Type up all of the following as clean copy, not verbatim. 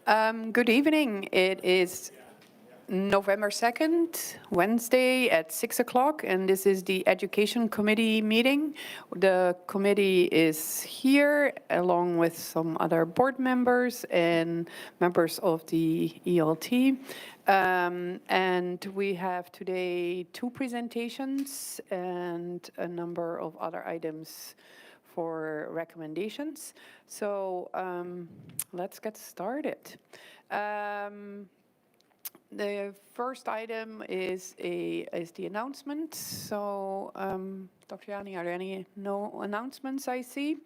Good evening. It is November 2nd, Wednesday at 6 o'clock, and this is the Education Committee meeting. The committee is here along with some other board members and members of the ELT. And we have today 2 presentations and a number of other items for recommendations. So let's get started. The first item is the announcement. So, Dr. Yanni, are there any announcements I see?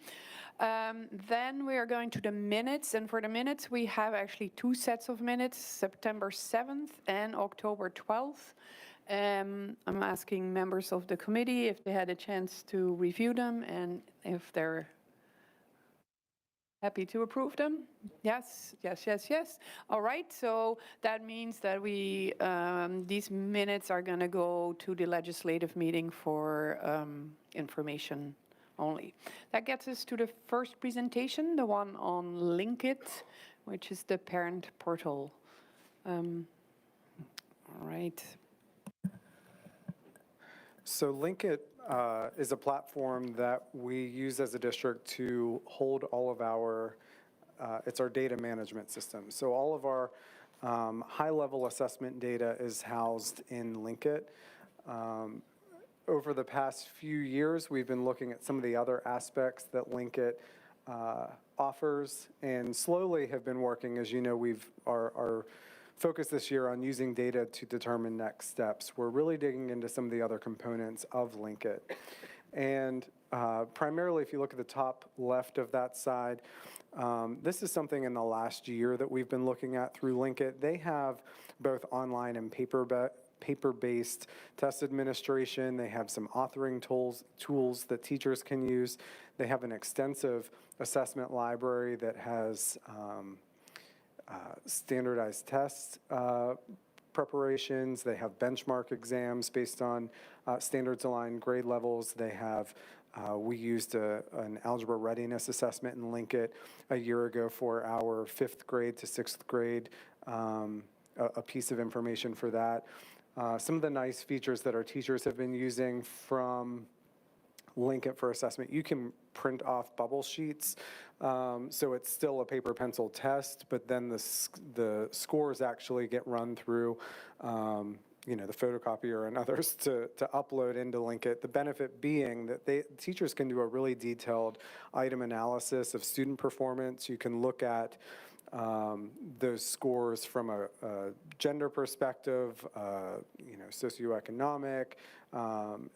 Then we are going to the minutes, and for the minutes we have actually 2 sets of minutes, September 7th and October 12th. I'm asking members of the committee if they had a chance to review them and if they're happy to approve them. Yes. All right, so that means that these minutes are going to go to the legislative meeting for information only. That gets us to the first presentation, the one on Linkit, which is the parent portal. All right. So Linkit is a platform that we use as a district to hold all of our, it's our data management system. So all of our high-level assessment data is housed in Linkit. Over the past few years, we've been looking at some of the other aspects that Linkit offers, and slowly have been working. As you know, our focus this year on using data to determine next steps. We're really digging into some of the other components of Linkit. And primarily, if you look at the top left of that side, this is something in the last year that we've been looking at through Linkit. They have both online and paper-based test administration. They have some authoring tools that teachers can use. They have an extensive assessment library that has standardized test preparations. They have benchmark exams based on standards-aligned grade levels. They have, we used an algebra readiness assessment in Linkit a year ago for our 5th grade to 6th grade, a piece of information for that. Some of the nice features that our teachers have been using from Linkit for assessment, you can print off bubble sheets, so it's still a paper pencil test, but then the scores actually get run through the photocopier and others to upload into Linkit. The benefit being that teachers can do a really detailed item analysis of student performance. You can look at those scores from a gender perspective, socioeconomic,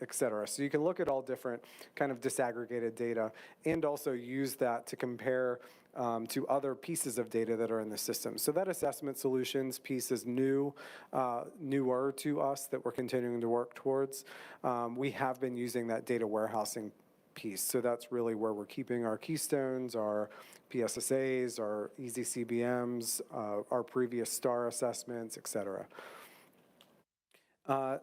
et cetera. So you can look at all different kind of disaggregated data and also use that to compare to other pieces of data that are in the system. So that assessment solutions piece is newer to us that we're continuing to work towards. We have been using that data warehousing piece. So that's really where we're keeping our keystones, our PSSAs, our easy CBMs, our previous STAR assessments, et cetera.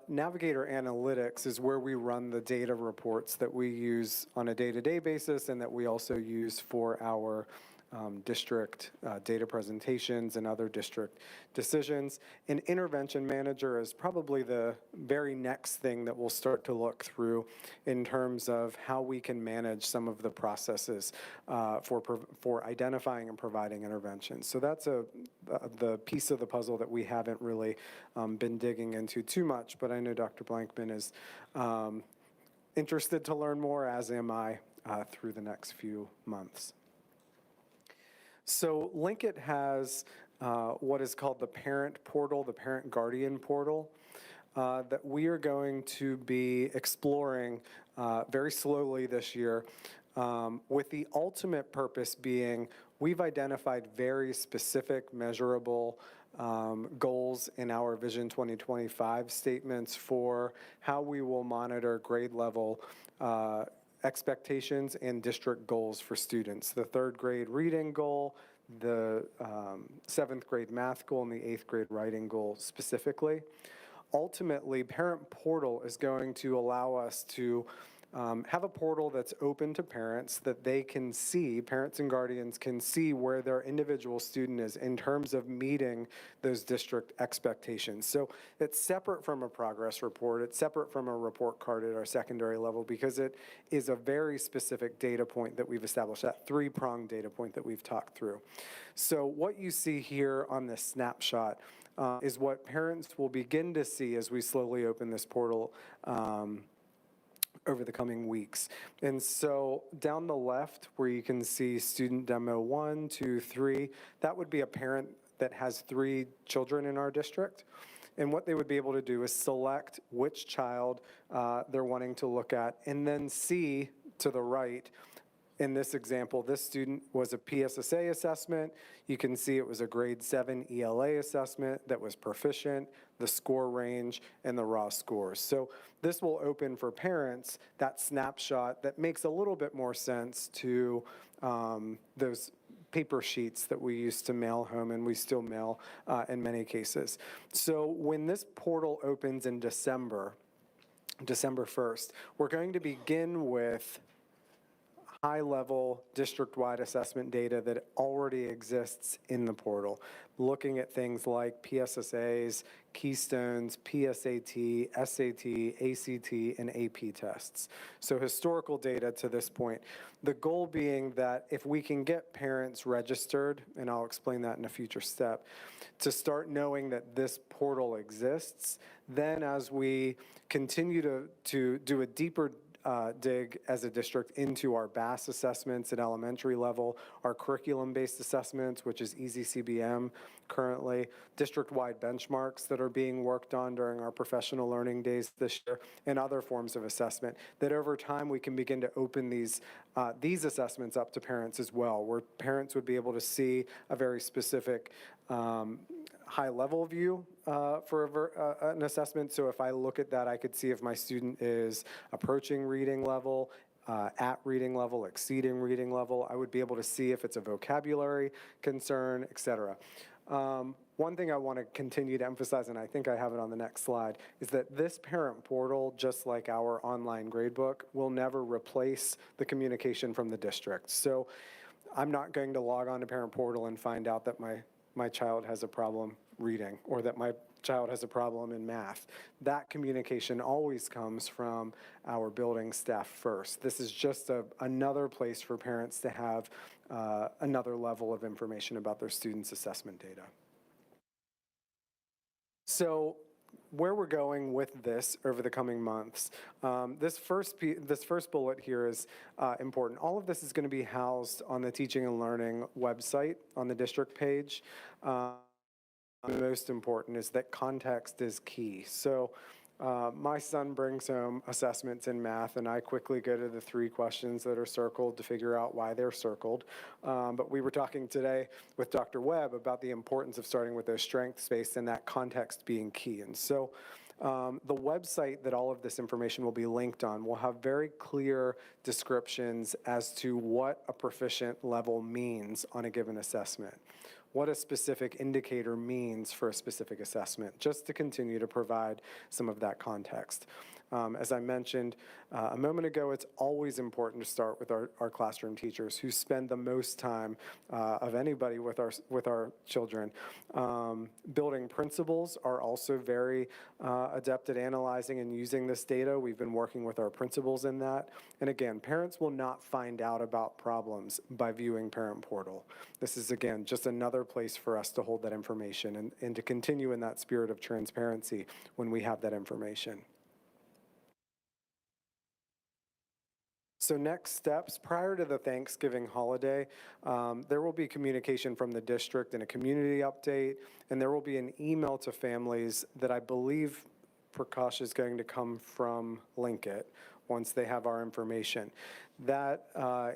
Navigator Analytics is where we run the data reports that we use on a day-to-day basis and that we also use for our district data presentations and other district decisions. An intervention manager is probably the very next thing that we'll start to look through in terms of how we can manage some of the processes for identifying and providing interventions. So that's the piece of the puzzle that we haven't really been digging into too much, but I know Dr. Blankman is interested to learn more, as am I, through the next few months. So Linkit has what is called the parent portal, the parent guardian portal, that we are going to be exploring very slowly this year, with the ultimate purpose being we've identified very specific measurable goals in our Vision 2025 statements for how we will monitor grade level expectations and district goals for students. The 3rd grade reading goal, the 7th grade math goal, and the 8th grade writing goal specifically. Ultimately, Parent Portal is going to allow us to have a portal that's open to parents that they can see, parents and guardians can see where their individual student is in terms of meeting those district expectations. So it's separate from a progress report. It's separate from a report card at our secondary level because it is a very specific data point that we've established, that three-pronged data point that we've talked through. So what you see here on this snapshot is what parents will begin to see as we slowly open this portal over the coming weeks. And so down the left where you can see student demo 1, 2, 3, that would be a parent that has 3 children in our district. And what they would be able to do is select which child they're wanting to look at and then see to the right. In this example, this student was a PSSA assessment. You can see it was a grade 7 ELA assessment that was proficient, the score range, and the raw scores. So this will open for parents that snapshot that makes a little bit more sense to those paper sheets that we used to mail home and we still mail in many cases. So when this portal opens in December 1st, we're going to begin with high-level district-wide assessment data that already exists in the portal, looking at things like PSSAs, Keystones, PSAT, SAT, ACT, and AP tests. So historical data to this point. The goal being that if we can get parents registered, and I'll explain that in a future step, to start knowing that this portal exists, then as we continue to do a deeper dig as a district into our BAS assessments at elementary level, our curriculum-based assessments, which is Easy CBM currently, district-wide benchmarks that are being worked on during our professional learning days this year, and other forms of assessment, that over time we can begin to open these assessments up to parents as well, where parents would be able to see a very specific high-level view for an assessment. So if I look at that, I could see if my student is approaching reading level, at reading level, exceeding reading level. I would be able to see if it's a vocabulary concern, et cetera. One thing I want to continue to emphasize, and I think I have it on the next slide, is that this parent portal, just like our online gradebook, will never replace the communication from the district. So I'm not going to log on to parent portal and find out that my child has a problem reading or that my child has a problem in math. That communication always comes from our building staff first. This is just another place for parents to have another level of information about their students' assessment data. So where we're going with this over the coming months, this first bullet here is important. All of this is going to be housed on the Teaching and Learning website on the district page. The most important is that context is key. So my son brings home assessments in math, and I quickly go to the 3 questions that are circled to figure out why they're circled. But we were talking today with Dr. Webb about the importance of starting with those strengths-based and that context being key. And so the website that all of this information will be linked on will have very clear descriptions as to what a proficient level means on a given assessment, what a specific indicator means for a specific assessment, just to continue to provide some of that context. As I mentioned a moment ago, it's always important to start with our classroom teachers who spend the most time of anybody with our children. Building principals are also very adept at analyzing and using this data. We've been working with our principals in that. And again, parents will not find out about problems by viewing Parent Portal. This is, again, just another place for us to hold that information and to continue in that spirit of transparency when we have that information. So next steps, prior to the Thanksgiving holiday, there will be communication from the district and a community update, and there will be an email to families that I believe Prakash is going to come from Linkit once they have our information. That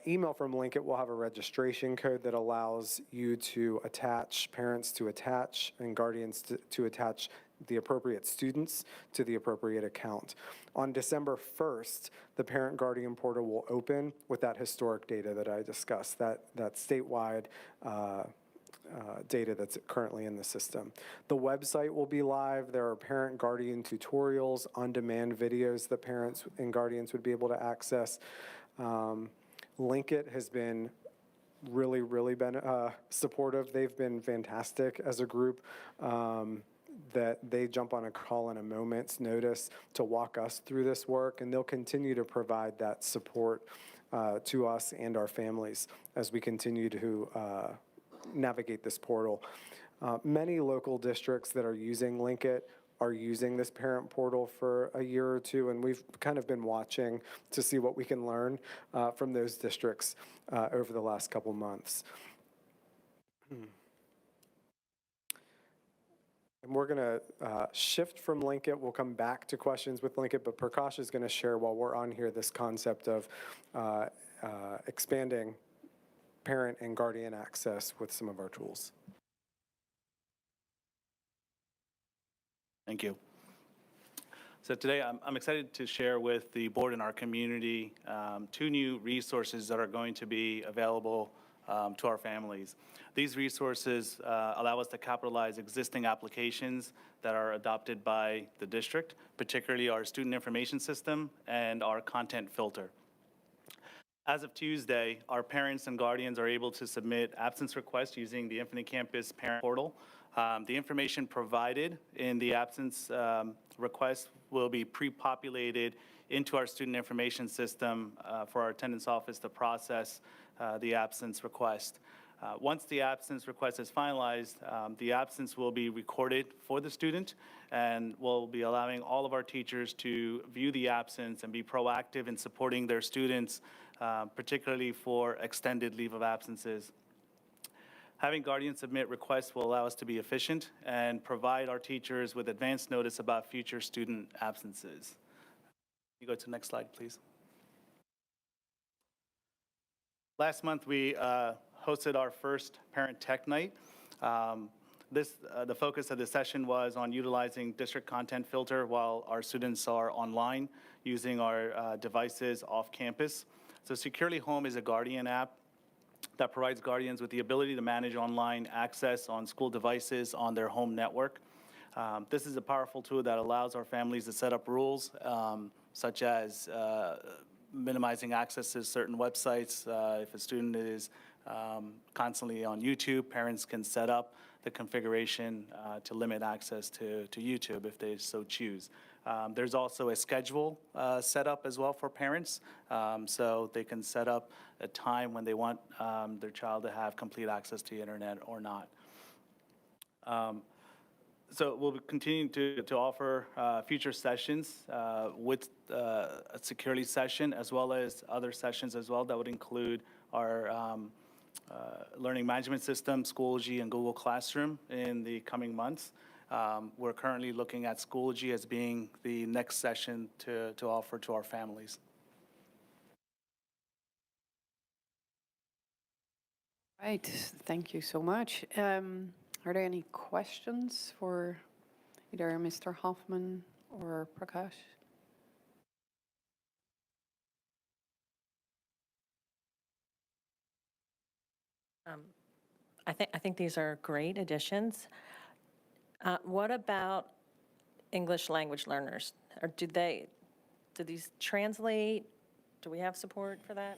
email from Linkit will have a registration code that allows you to attach, parents to attach, and guardians to attach the appropriate students to the appropriate account. On December 1st, the Parent Guardian Portal will open with that historic data that I discussed, that statewide data that's currently in the system. The website will be live. There are parent guardian tutorials, on-demand videos that parents and guardians would be able to access. Linkit has been really been supportive. They've been fantastic as a group. That they jump on a call in a moment's notice to walk us through this work, and they'll continue to provide that support to us and our families as we continue to navigate this portal. Many local districts that are using Linkit are using this parent portal for a year or two, and we've kind of been watching to see what we can learn from those districts over the last couple months. And we're going to shift from Linkit. We'll come back to questions with Linkit, but Prakash is going to share while we're on here this concept of expanding parent and guardian access with some of our tools. Thank you. So today I'm excited to share with the board and our community 2 new resources that are going to be available to our families. These resources allow us to capitalize existing applications that are adopted by the district, particularly our student information system and our content filter. As of Tuesday, our parents and guardians are able to submit absence requests using the Infinite Campus parent portal. The information provided in the absence request will be pre-populated into our student information system for our attendance office to process the absence request. Once the absence request is finalized, the absence will be recorded for the student, and we'll be allowing all of our teachers to view the absence and be proactive in supporting their students, particularly for extended leave of absences. Having guardians submit requests will allow us to be efficient and provide our teachers with advance notice about future student absences. You go to the next slide, please. Last month, we hosted our first Parent Tech Night. The focus of the session was on utilizing district content filter while our students are online using our devices off campus. So Securely Home is a Guardian app that provides guardians with the ability to manage online access on school devices on their home network. This is a powerful tool that allows our families to set up rules, such as minimizing access to certain websites. If a student is constantly on YouTube, parents can set up the configuration to limit access to YouTube if they so choose. There's also a schedule set up as well for parents, so they can set up a time when they want their child to have complete access to the internet or not. So we'll be continuing to offer future sessions with a Securely session, as well as other sessions as well that would include our learning management system, Schoology, and Google Classroom in the coming months. We're currently looking at Schoology as being the next session to offer to our families. Right, thank you so much. Are there any questions for either Mr. Hoffman or Prakash? I think these are great additions. What about English language learners? Or do these translate? Do we have support for that?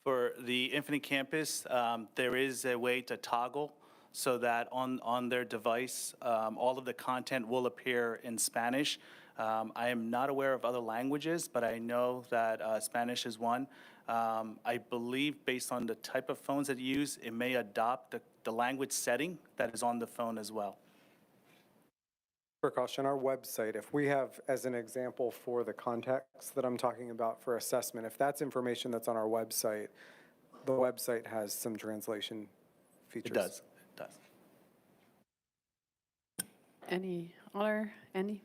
For the Infinite Campus, there is a way to toggle so that on their device, all of the content will appear in Spanish. I am not aware of other languages, but I know that Spanish is one. I believe based on the type of phones that you use, it may adopt the language setting that is on the phone as well. Prakash, on our website, if we have, as an example for the context that I'm talking about for assessment, if that's information that's on our website, the website has some translation features. It does. It does. Any other, Andy?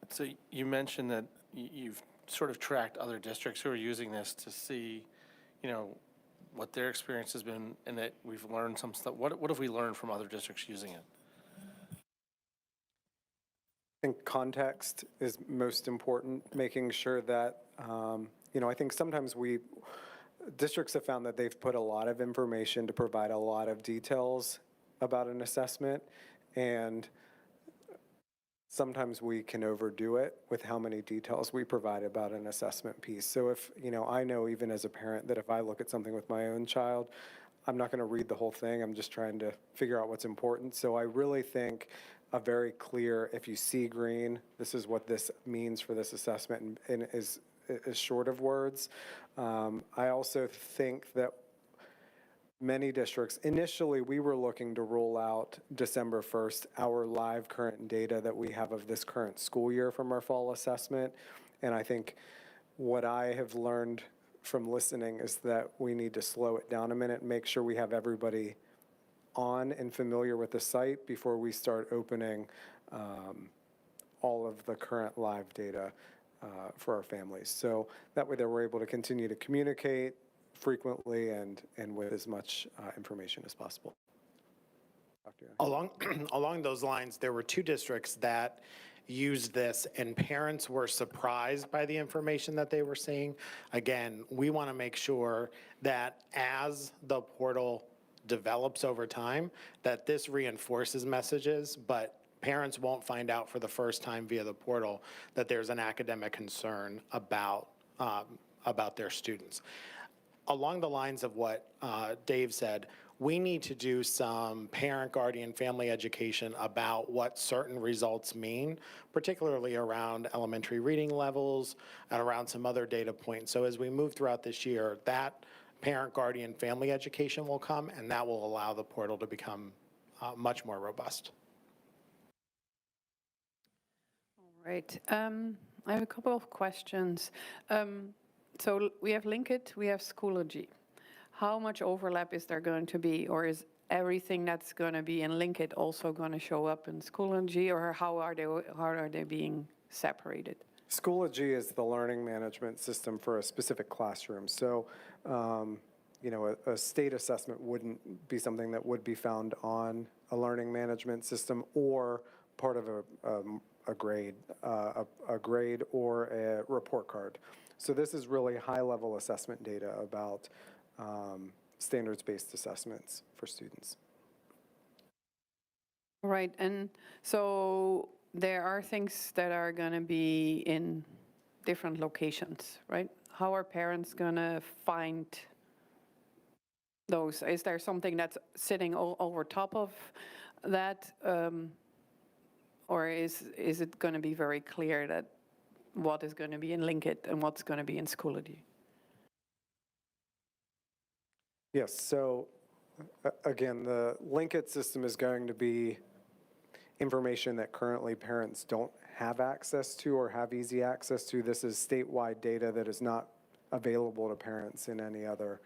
So you mentioned that you've sort of tracked other districts who are using this to see, what their experience has been, and that we've learned some stuff. What have we learned from other districts using it? I think context is most important, making sure that, I think sometimes districts have found that they've put a lot of information to provide a lot of details about an assessment, and sometimes we can overdo it with how many details we provide about an assessment piece. So if, I know even as a parent that if I look at something with my own child, I'm not going to read the whole thing. I'm just trying to figure out what's important. So I really think a very clear, if you see green, this is what this means for this assessment, and is short of words. I also think that many districts, initially we were looking to roll out December 1st our live current data that we have of this current school year from our fall assessment. And I think what I have learned from listening is that we need to slow it down a minute and make sure we have everybody on and familiar with the site before we start opening all of the current live data for our families. So that way that we're able to continue to communicate frequently and with as much information as possible. Along those lines, there were 2 districts that used this, and parents were surprised by the information that they were seeing. Again, we want to make sure that as the portal develops over time, that this reinforces messages, but parents won't find out for the first time via the portal that there's an academic concern about their students. Along the lines of what Dave said, we need to do some parent, guardian, family education about what certain results mean, particularly around elementary reading levels and around some other data points. So as we move throughout this year, that parent, guardian, family education will come, and that will allow the portal to become much more robust. All right. I have a couple of questions. So we have Linkit, we have Schoology. How much overlap is there going to be, or is everything that's going to be in Linkit also going to show up in Schoology, or how are they being separated? Schoology is the learning management system for a specific classroom. So, a state assessment wouldn't be something that would be found on a learning management system or part of a grade or a report card. So this is really high-level assessment data about standards-based assessments for students. Right, and so there are things that are going to be in different locations, right? How are parents going to find those? Is there something that's sitting over top of that, or is it going to be very clear that what is going to be in Linkit and what's going to be in Schoology? Yes, so again, the Linkit system is going to be information that currently parents don't have access to or have easy access to. This is statewide data that is not available to parents in any other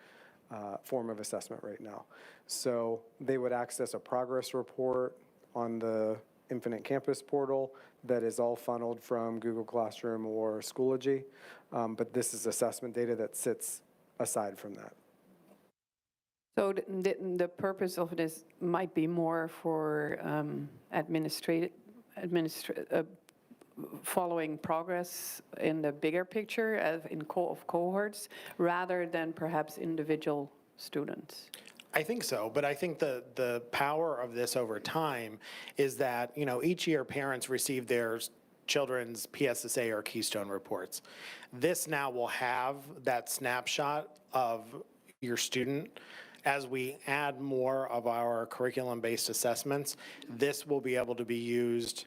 form of assessment right now. So they would access a progress report on the Infinite Campus portal that is all funneled from Google Classroom or Schoology, but this is assessment data that sits aside from that. So the purpose of this might be more for following progress in the bigger picture of cohorts, rather than perhaps individual students. I think so, but I think the power of this over time is that, each year parents receive their children's PSSA or Keystone reports. This now will have that snapshot of your student. As we add more of our curriculum-based assessments, this will be able to be used,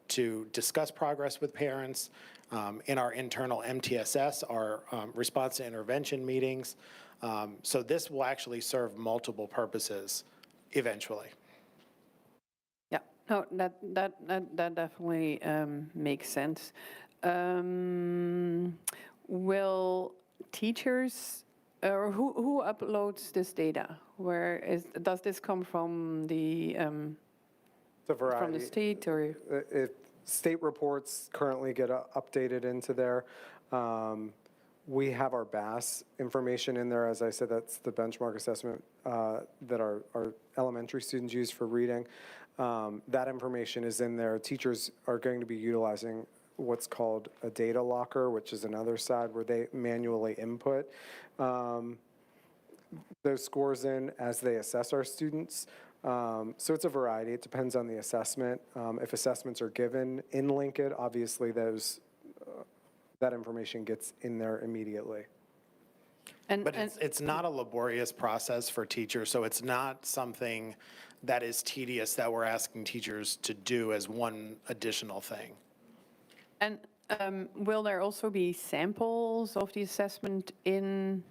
to discuss progress with parents in our internal MTSS, our response to intervention meetings. So this will actually serve multiple purposes eventually. Yeah, no, that definitely makes sense. Will teachers, or who uploads this data? Does this come from the state, or? State reports currently get updated into there. We have our BAS information in there. As I said, that's the benchmark assessment that our elementary students use for reading. That information is in there. Teachers are going to be utilizing what's called a data locker, which is another side where they manually input those scores in as they assess our students. So it's a variety. It depends on the assessment. If assessments are given in Linkit, obviously that information gets in there immediately. But it's not a laborious process for teachers, so it's not something that is tedious that we're asking teachers to do as one additional thing. And will there also be samples of the assessment in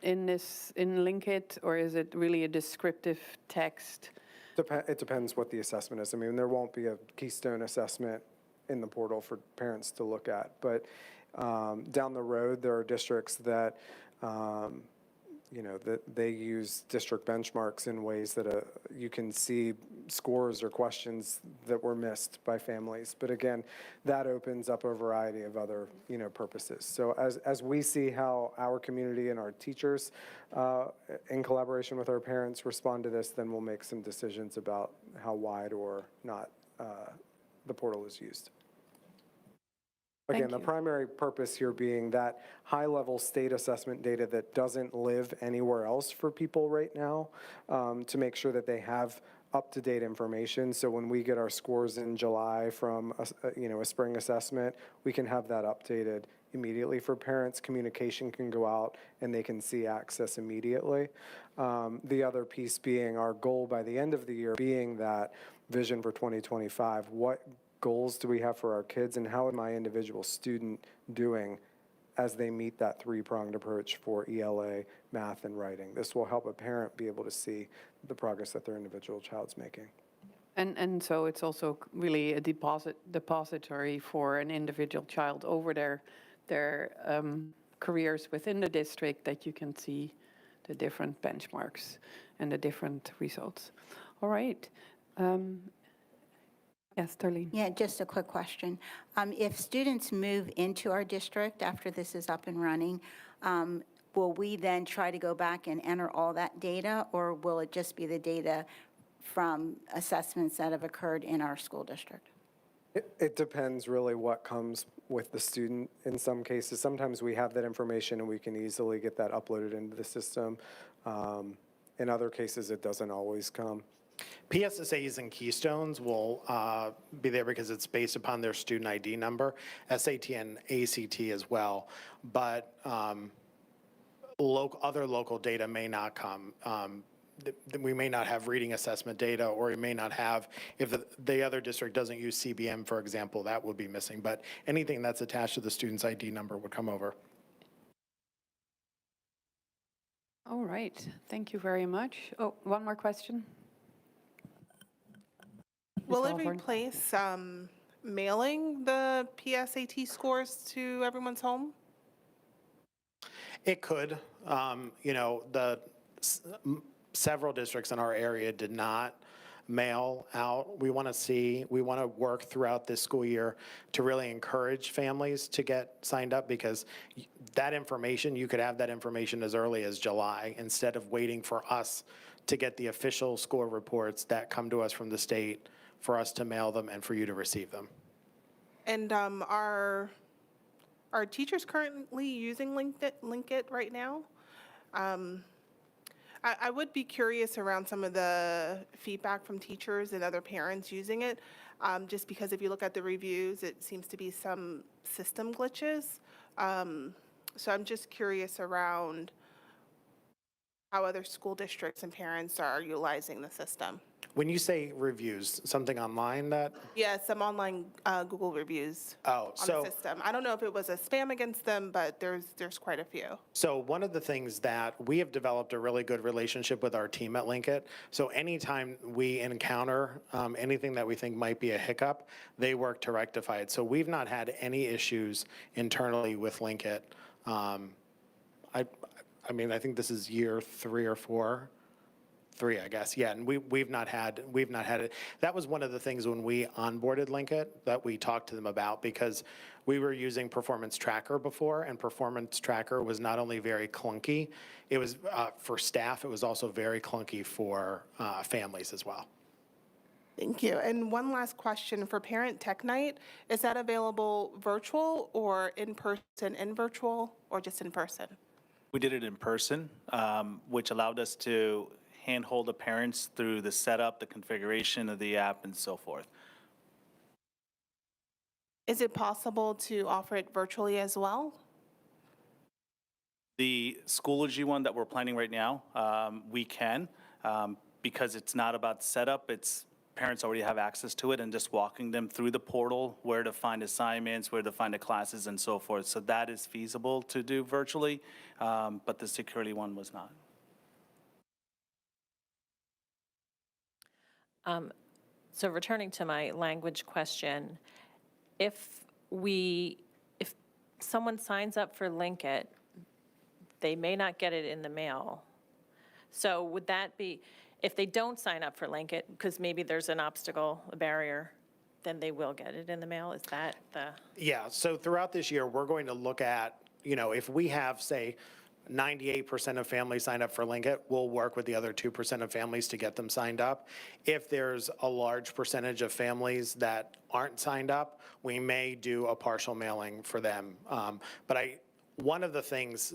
Linkit, or is it really a descriptive text? It depends what the assessment is. I mean, there won't be a Keystone assessment in the portal for parents to look at, but down the road, there are districts that, that they use district benchmarks in ways that you can see scores or questions that were missed by families. But again, that opens up a variety of other, purposes. So as we see how our community and our teachers, in collaboration with our parents, respond to this, then we'll make some decisions about how wide or not the portal is used. Again, the primary purpose here being that high-level state assessment data that doesn't live anywhere else for people right now, to make sure that they have up-to-date information. So when we get our scores in July from a spring assessment, we can have that updated immediately for parents. Communication can go out and they can see access immediately. The other piece being our goal by the end of the year being that vision for 2025. What goals do we have for our kids, and how is my individual student doing as they meet that three-pronged approach for ELA, math, and writing? This will help a parent be able to see the progress that their individual child's making. And so it's also really a depository for an individual child over their careers within the district, that you can see the different benchmarks and the different results. All right. Yes, Darlene. Yeah, just a quick question. If students move into our district after this is up and running, will we then try to go back and enter all that data, or will it just be the data from assessments that have occurred in our school district? It depends really what comes with the student. In some cases, sometimes we have that information and we can easily get that uploaded into the system. In other cases, it doesn't always come. PSSAs and Keystones will be there because it's based upon their student ID number, SAT and ACT as well, but other local data may not come. We may not have reading assessment data, or we may not have, if the other district doesn't use CBM, for example, that would be missing, but anything that's attached to the student's ID number would come over. All right, thank you very much. Oh, one more question. Will Ms. it Alborn? replace mailing the PSAT scores to everyone's home? It could. Several districts in our area did not mail out. We want to work throughout this school year to really encourage families to get signed up, because that information, you could have that information as early as July instead of waiting for us to get the official score reports that come to us from the state for us to mail them and for you to receive them. And are teachers currently using Linkit right now? I would be curious around some of the feedback from teachers and other parents using it, just because if you look at the reviews, it seems to be some system glitches. So I'm just curious around how other school districts and parents are utilizing the system. When you say reviews, something online that? Yeah, some online Google reviews Oh, on the system. I don't know if it was a spam against them, but there's quite a few. So one of the things that we have developed a really good relationship with our team at Linkit. So anytime we encounter anything that we think might be a hiccup, they work to rectify it. So we've not had any issues internally with Linkit. I mean, I think this is year 3 or 4. 3, I guess, yeah, and we've not had it. That was one of the things when we onboarded Linkit that we talked to them about, because we were using Performance Tracker before, and Performance Tracker was not only very clunky, it was for staff, it was also very clunky for families as well. Thank you. And one last question for Parent Tech Night. Is that available virtual or in person and virtual, or just in person? We did it in person, which allowed us to handhold the parents through the setup, the configuration of the app, and so forth. Is it possible to offer it virtually as well? The Schoology one that we're planning right now, we can, because it's not about setup, it's parents already have access to it and just walking them through the portal, where to find assignments, where to find the classes and so forth. So that is feasible to do virtually, but the security one was not. So returning to my language question, if someone signs up for Linkit, they may not get it in the mail. So would that be, if they don't sign up for Linkit, because maybe there's an obstacle, a barrier, then they will get it in the mail? Is that the? Yeah, so throughout this year, we're going to look at, if we have, say, 98% of families sign up for Linkit, we'll work with the other 2% of families to get them signed up. If there's a large percentage of families that aren't signed up, we may do a partial mailing for them. One of the things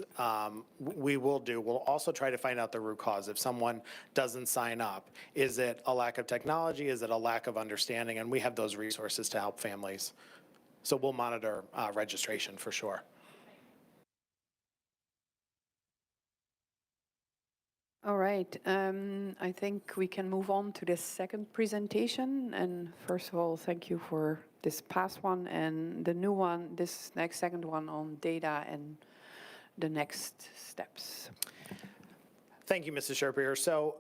we will do, we'll also try to find out the root cause. If someone doesn't sign up, is it a lack of technology? Is it a lack of understanding? And we have those resources to help families. So we'll monitor registration for sure. All right, I think we can move on to the second presentation. And first of all, thank you for this past one and the new one, this next second one on data and the next steps. Thank you, Mrs. Sherpier. So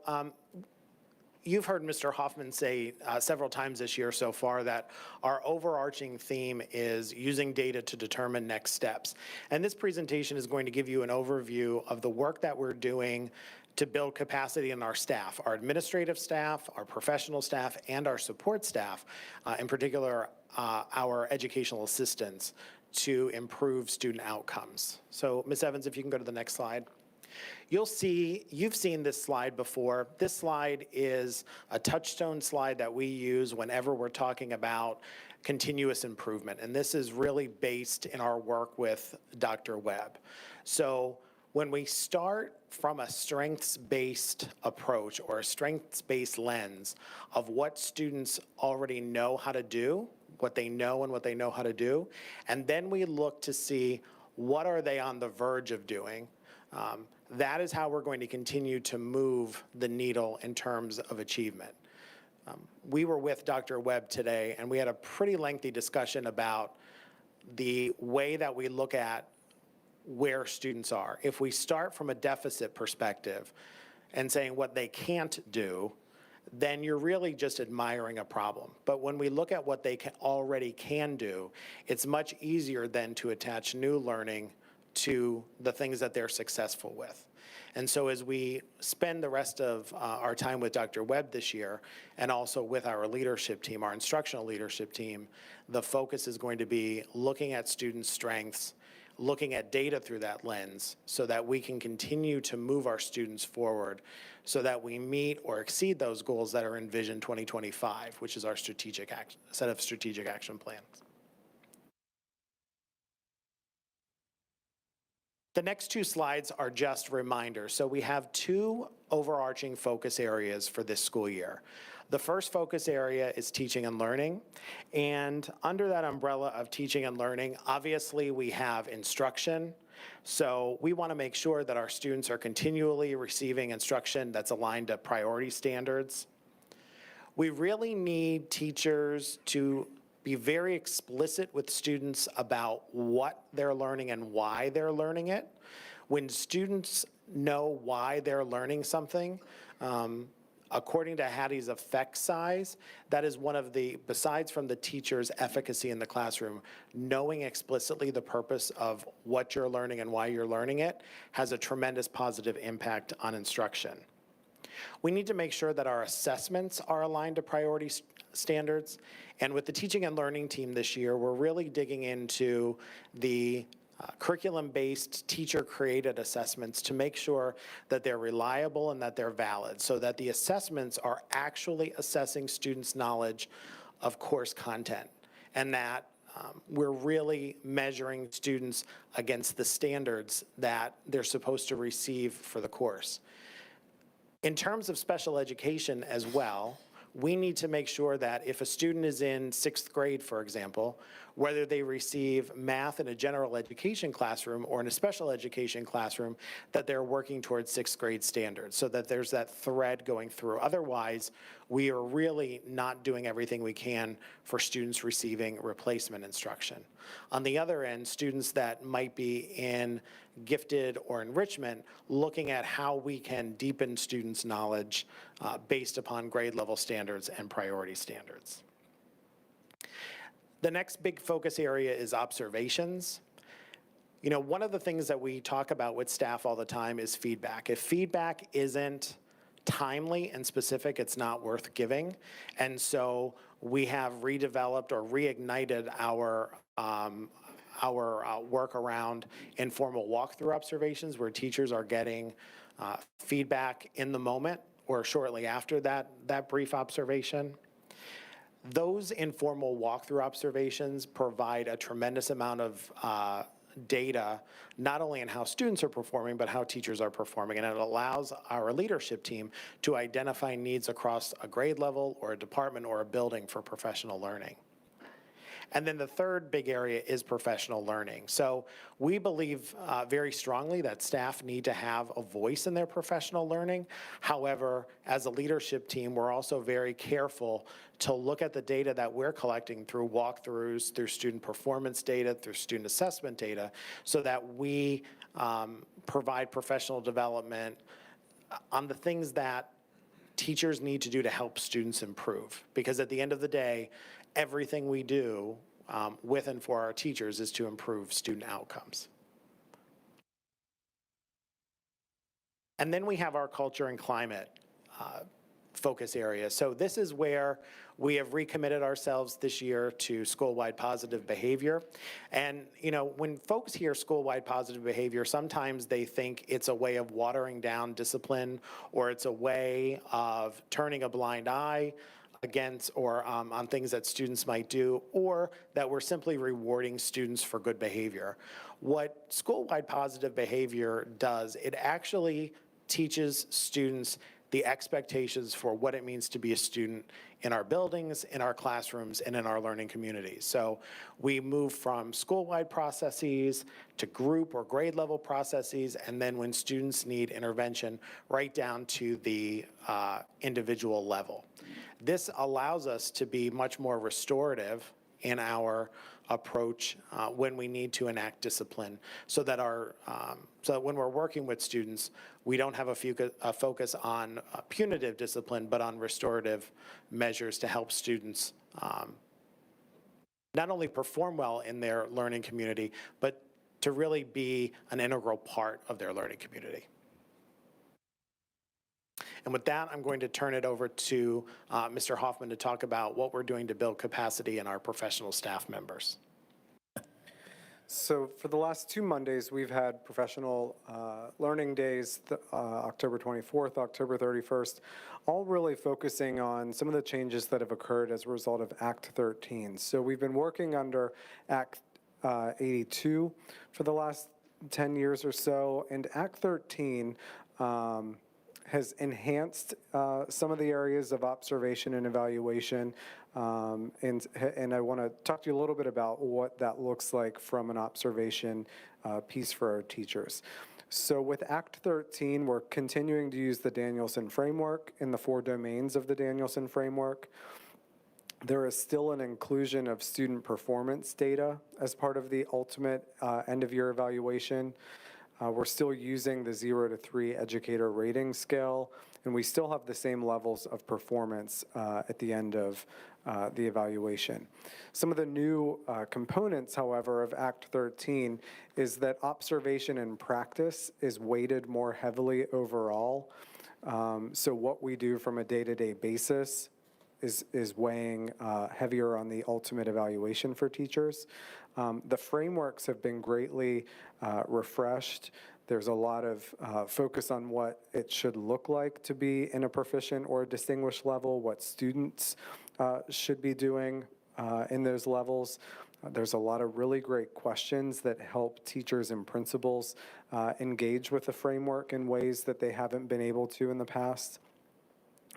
you've heard Mr. Hoffman say several times this year so far that our overarching theme is using data to determine next steps. And this presentation is going to give you an overview of the work that we're doing to build capacity in our staff, our administrative staff, our professional staff, and our support staff, in particular, our educational assistants, to improve student outcomes. So, Ms. Evans, if you can go to the next slide. You've seen this slide before. This slide is a touchstone slide that we use whenever we're talking about continuous improvement. And this is really based in our work with Dr. Webb. So when we start from a strengths-based approach or a strengths-based lens of what students already know how to do, what they know and what they know how to do, and then we look to see what are they on the verge of doing, that is how we're going to continue to move the needle in terms of achievement. We were with Dr. Webb today, and we had a pretty lengthy discussion about the way that we look at where students are. If we start from a deficit perspective and saying what they can't do, then you're really just admiring a problem. But when we look at what they already can do, it's much easier then to attach new learning to the things that they're successful with. And so as we spend the rest of our time with Dr. Webb this year, and also with our leadership team, our instructional leadership team, the focus is going to be looking at students' strengths, looking at data through that lens, so that we can continue to move our students forward so that we meet or exceed those goals that are in Vision 2025, which is our set of strategic action plans. The next two slides are just reminders. So we have two overarching focus areas for this school year. The first focus area is teaching and learning. And under that umbrella of teaching and learning, obviously we have instruction. So we want to make sure that our students are continually receiving instruction that's aligned to priority standards. We really need teachers to be very explicit with students about what they're learning and why they're learning it. When students know why they're learning something, according to Hattie's effect size, that is one of the, besides from the teacher's efficacy in the classroom, knowing explicitly the purpose of what you're learning and why you're learning it has a tremendous positive impact on instruction. We need to make sure that our assessments are aligned to priority standards. And with the teaching and learning team this year, we're really digging into the curriculum-based, teacher-created assessments to make sure that they're reliable and that they're valid, so that the assessments are actually assessing students' knowledge of course content, and that we're really measuring students against the standards that they're supposed to receive for the course. In terms of special education as well, we need to make sure that if a student is in 6th grade, for example, whether they receive math in a general education classroom or in a special education classroom, that they're working towards 6th grade standards, so that there's that thread going through. Otherwise, we are really not doing everything we can for students receiving replacement instruction. On the other end, students that might be in gifted or enrichment, looking at how we can deepen students' knowledge based upon grade level standards and priority standards. The next big focus area is observations. You know, one of the things that we talk about with staff all the time is feedback. If feedback isn't timely and specific, it's not worth giving. And so we have redeveloped or reignited our work around informal walkthrough observations, where teachers are getting feedback in the moment or shortly after that brief observation. Those informal walkthrough observations provide a tremendous amount of data, not only in how students are performing, but how teachers are performing. And it allows our leadership team to identify needs across a grade level or a department or a building for professional learning. And then the third big area is professional learning. So we believe very strongly that staff need to have a voice in their professional learning. However, as a leadership team, we're also very careful to look at the data that we're collecting through walkthroughs, through student performance data, through student assessment data, so that we provide professional development on the things that teachers need to do to help students improve. Because at the end of the day, everything we do with and for our teachers is to improve student outcomes. And then we have our culture and climate focus area. So this is where we have recommitted ourselves this year to school-wide positive behavior. And you know, when folks hear school-wide positive behavior, sometimes they think it's a way of watering down discipline, or it's a way of turning a blind eye against or on things that students might do, or that we're simply rewarding students for good behavior. What school-wide positive behavior does, it actually teaches students the expectations for what it means to be a student in our buildings, in our classrooms, and in our learning communities. So we move from school-wide processes to group or grade level processes, and then when students need intervention, right down to the individual level. This allows us to be much more restorative in our approach when we need to enact discipline, so that so that when we're working with students, we don't have a focus on punitive discipline, but on restorative measures to help students not only perform well in their learning community, but to really be an integral part of their learning community. And with that, I'm going to turn it over to Mr. Hoffman to talk about what we're doing to build capacity in our professional staff members. So for the last 2 Mondays, we've had professional learning days, October 24th, October 31st, all really focusing on some of the changes that have occurred as a result of Act 13. So we've been working under Act 82 for the last 10 years or so, and Act 13 has enhanced some of the areas of observation and evaluation, and I want to talk to you a little bit about what that looks like from an observation piece for our teachers. So with Act 13, we're continuing to use the Danielson framework in the 4 domains of the Danielson framework. There is still an inclusion of student performance data as part of the ultimate end-of-year evaluation. We're still using the 0 to 3 educator rating scale, and we still have the same levels of performance at the end of the evaluation. Some of the new components, however, of Act 13 is that observation and practice is weighted more heavily overall. So what we do from a day-to-day basis is weighing heavier on the ultimate evaluation for teachers. The frameworks have been greatly refreshed. There's a lot of focus on what it should look like to be in a proficient or a distinguished level, what students should be doing in those levels. There's a lot of really great questions that help teachers and principals engage with the framework in ways that they haven't been able to in the past.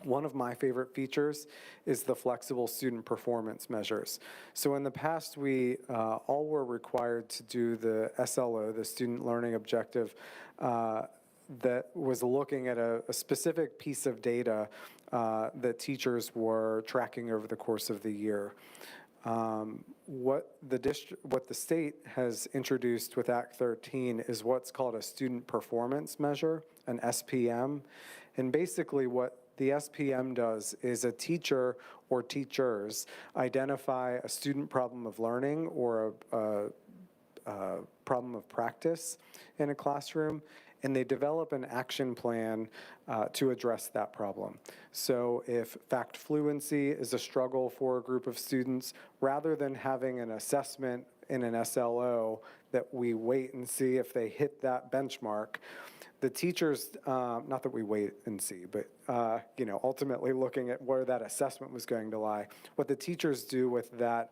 One of my favorite features is the flexible student performance measures. So in the past, we all were required to do the SLO, the student learning objective, that was looking at a specific piece of data that teachers were tracking over the course of the year. What the state has introduced with Act 13 is what's called a student performance measure, an SPM. And basically what the SPM does is a teacher or teachers identify a student problem of learning or a problem of practice in a classroom, and they develop an action plan to address that problem. So if fact fluency is a struggle for a group of students, rather than having an assessment in an SLO that we wait and see if they hit that benchmark, the teachers, not that we wait and see, but ultimately looking at where that assessment was going to lie, what the teachers do with that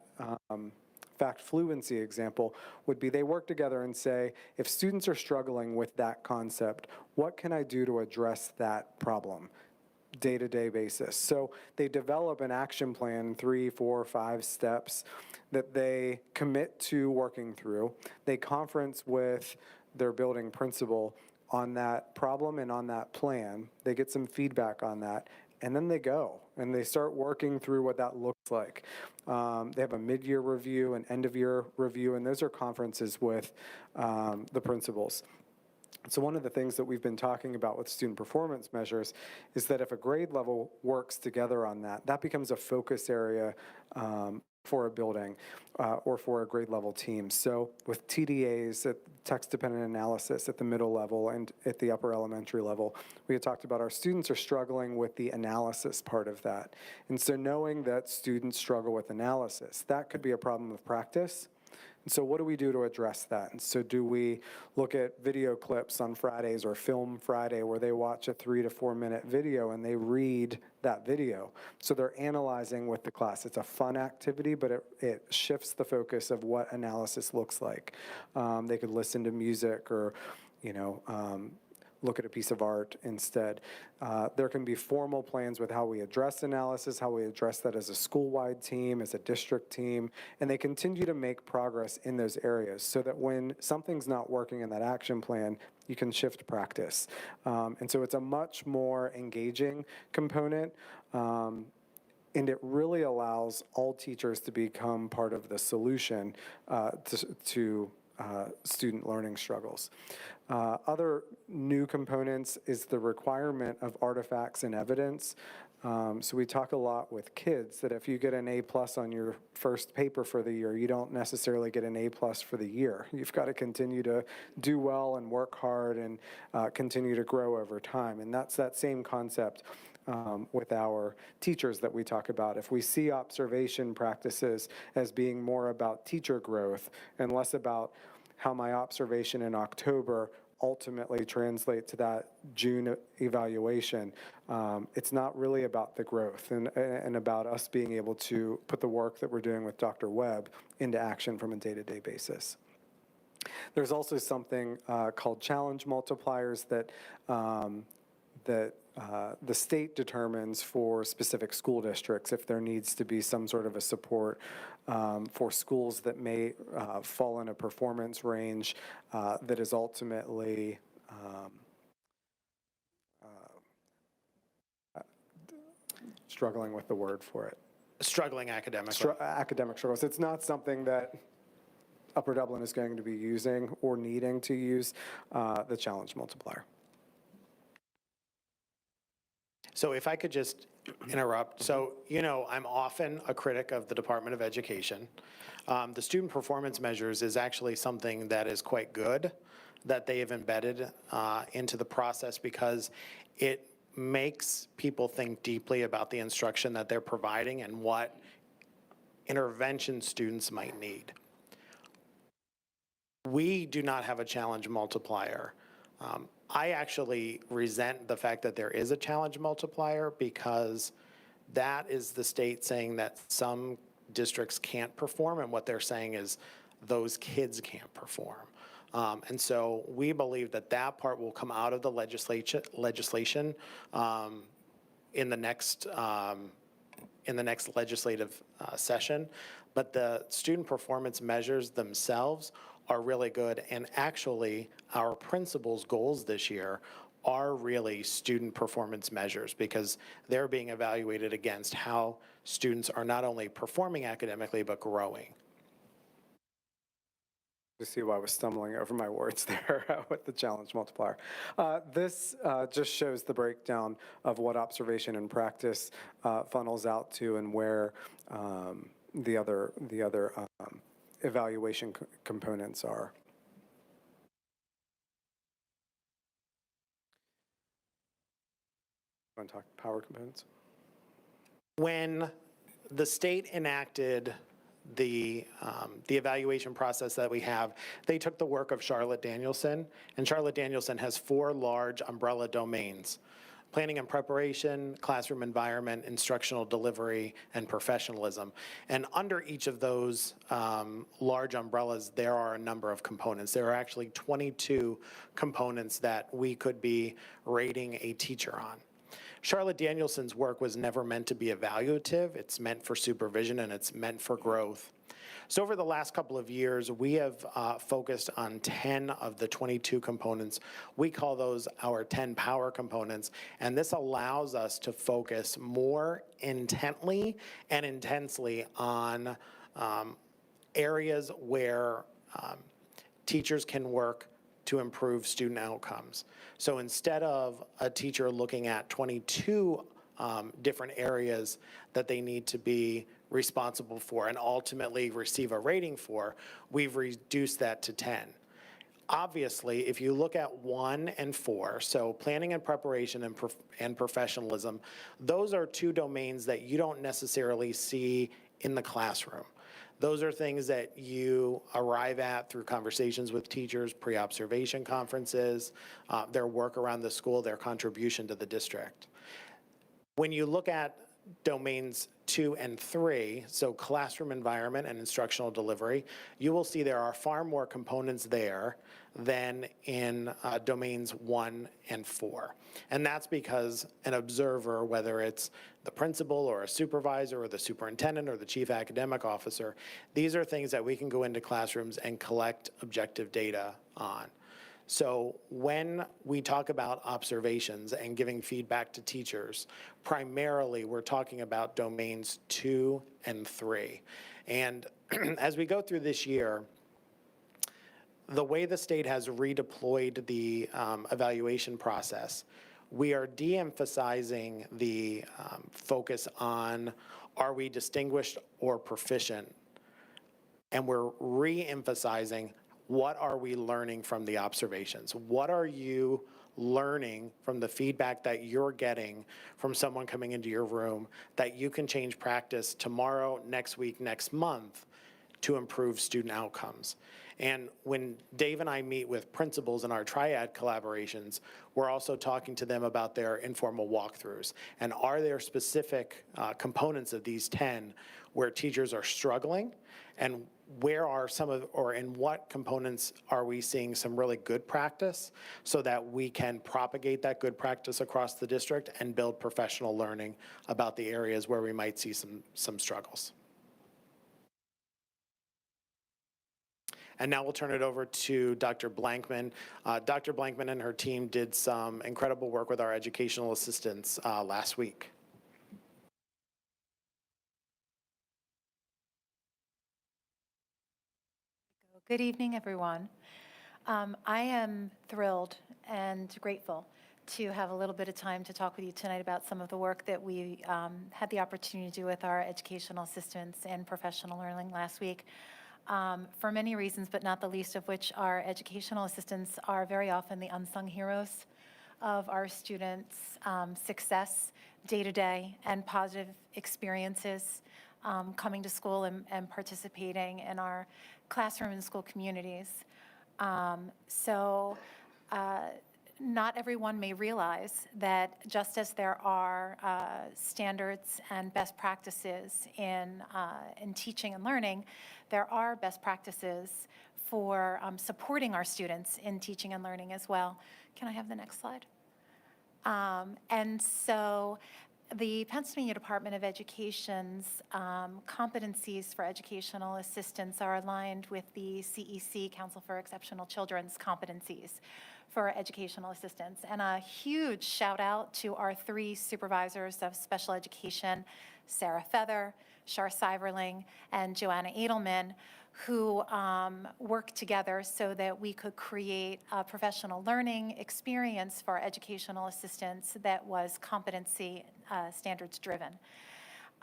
fact fluency example would be they work together and say, if students are struggling with that concept, what can I do to address that problem? Day-to-day basis. So they develop an action plan, 3, 4, 5 steps that they commit to working through. They conference with their building principal on that problem and on that plan. They get some feedback on that, and then they go and they start working through what that looks like. They have a mid-year review, an end-of-year review, and those are conferences with the principals. So one of the things that we've been talking about with student performance measures is that if a grade level works together on that, that becomes a focus area for a building or for a grade level team. So with TDAs, at text-dependent analysis at the middle level and at the upper elementary level, we had talked about our students are struggling with the analysis part of that. And so knowing that students struggle with analysis, that could be a problem of practice. And so what do we do to address that? And so do we look at video clips on Fridays or Film Friday where they watch a 3 to 4 minute video and they read that video? So they're analyzing with the class. It's a fun activity, but it shifts the focus of what analysis looks like. They could listen to music or, look at a piece of art instead. There can be formal plans with how we address analysis, how we address that as a school-wide team, as a district team, and they continue to make progress in those areas so that when something's not working in that action plan, you can shift practice. And so it's a much more engaging component, and it really allows all teachers to become part of the solution to student learning struggles. Other new components is the requirement of artifacts and evidence. So we talk a lot with kids that if you get an A+ on your first paper for the year, you don't necessarily get an A+ for the year. You've got to continue to do well and work hard and continue to grow over time. And that's that same concept with our teachers that we talk about. If we see observation practices as being more about teacher growth and less about how my observation in October ultimately translate to that June evaluation, it's not really about the growth and about us being able to put the work that we're doing with Dr. Webb into action from a day-to-day basis. There's also something called challenge multipliers that the state determines for specific school districts if there needs to be some sort of a support for schools that may fall in a performance range that is ultimately struggling with the word for it. Struggling academically. Academic struggles. It's not something that Upper Dublin is going to be using or needing to use the challenge multiplier. So if I could just interrupt. So, I'm often a critic of the Department of Education. The student performance measures is actually something that is quite good that they have embedded into the process because it makes people think deeply about the instruction that they're providing and what intervention students might need. We do not have a challenge multiplier. I actually resent the fact that there is a challenge multiplier because that is the state saying that some districts can't perform, and what they're saying is those kids can't perform. And so we believe that that part will come out of the legislation in the next legislative session. But the student performance measures themselves are really good. And actually, our principals' goals this year are really student performance measures because they're being evaluated against how students are not only performing academically, but growing. You see why I was stumbling over my words there with the challenge multiplier. This just shows the breakdown of what observation and practice funnels out to and where the other evaluation components are. Want to talk power components? When the state enacted the evaluation process that we have, they took the work of Charlotte Danielson, and Charlotte Danielson has 4 large umbrella domains: planning and preparation, classroom environment, instructional delivery, and professionalism. And under each of those large umbrellas, there are a number of components. There are actually 22 components that we could be rating a teacher on. Charlotte Danielson's work was never meant to be evaluative. It's meant for supervision and it's meant for growth. So over the last couple of years, we have focused on 10 of the 22 components. We call those our 10 power components, and this allows us to focus more intently and intensely on areas where teachers can work to improve student outcomes. So instead of a teacher looking at 22 different areas that they need to be responsible for and ultimately receive a rating for, we've reduced that to 10. Obviously, if you look at 1 and 4, so planning and preparation and professionalism, those are 2 domains that you don't necessarily see in the classroom. Those are things that you arrive at through conversations with teachers, pre-observation conferences, their work around the school, their contribution to the district. When you look at domains 2 and 3, so classroom environment and instructional delivery, you will see there are far more components there than in domains 1 and 4. And that's because an observer, whether it's the principal or a supervisor or the superintendent or the chief academic officer, these are things that we can go into classrooms and collect objective data on. So when we talk about observations and giving feedback to teachers, primarily we're talking about domains 2 and 3. And as we go through this year, the way the state has redeployed the evaluation process, we are de-emphasizing the focus on are we distinguished or proficient, and we're re-emphasizing what are we learning from the observations? What are you learning from the feedback that you're getting from someone coming into your room that you can change practice tomorrow, next week, next month to improve student outcomes? And when Dave and I meet with principals in our triad collaborations, we're also talking to them about their informal walkthroughs. And are there specific components of these 10 where teachers are struggling? And where are some of, or in what components are we seeing some really good practice so that we can propagate that good practice across the district and build professional learning about the areas where we might see some struggles? And now we'll turn it over to Dr. Blankman. Dr. Blankman and her team did some incredible work with our educational assistants last week. Good evening, everyone. I am thrilled and grateful to have a little bit of time to talk with you tonight about some of the work that we had the opportunity to do with our educational assistants and professional learning last week. For many reasons, but not the least of which our educational assistants are very often the unsung heroes of our students' success day to day and positive experiences coming to school and participating in our classroom and school communities. So not everyone may realize that just as there are standards and best practices in teaching and learning, there are best practices for supporting our students in teaching and learning as well. Can I have the next slide? And so the Pennsylvania Department of Education's competencies for educational assistance are aligned with the CEC, Council for Exceptional Children's competencies for educational assistance. And a huge shout out to our 3 supervisors of special education, Sarah Feather, Shar Seiverling, and Joanna Edelman, who worked together so that we could create a professional learning experience for educational assistance that was competency standards driven.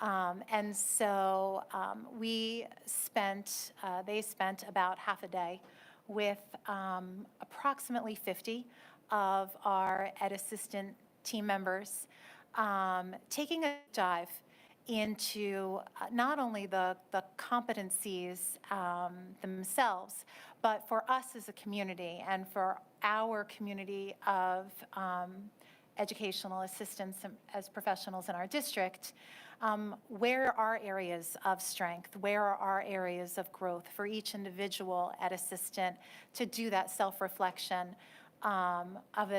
And so they spent about half a day with approximately 50 of our Ed Assistant team members, taking a dive into not only the competencies themselves, but for us as a community and for our community of educational assistants as professionals in our district, where are areas of strength, where are our areas of growth for each individual Ed Assistant to do that self-reflection of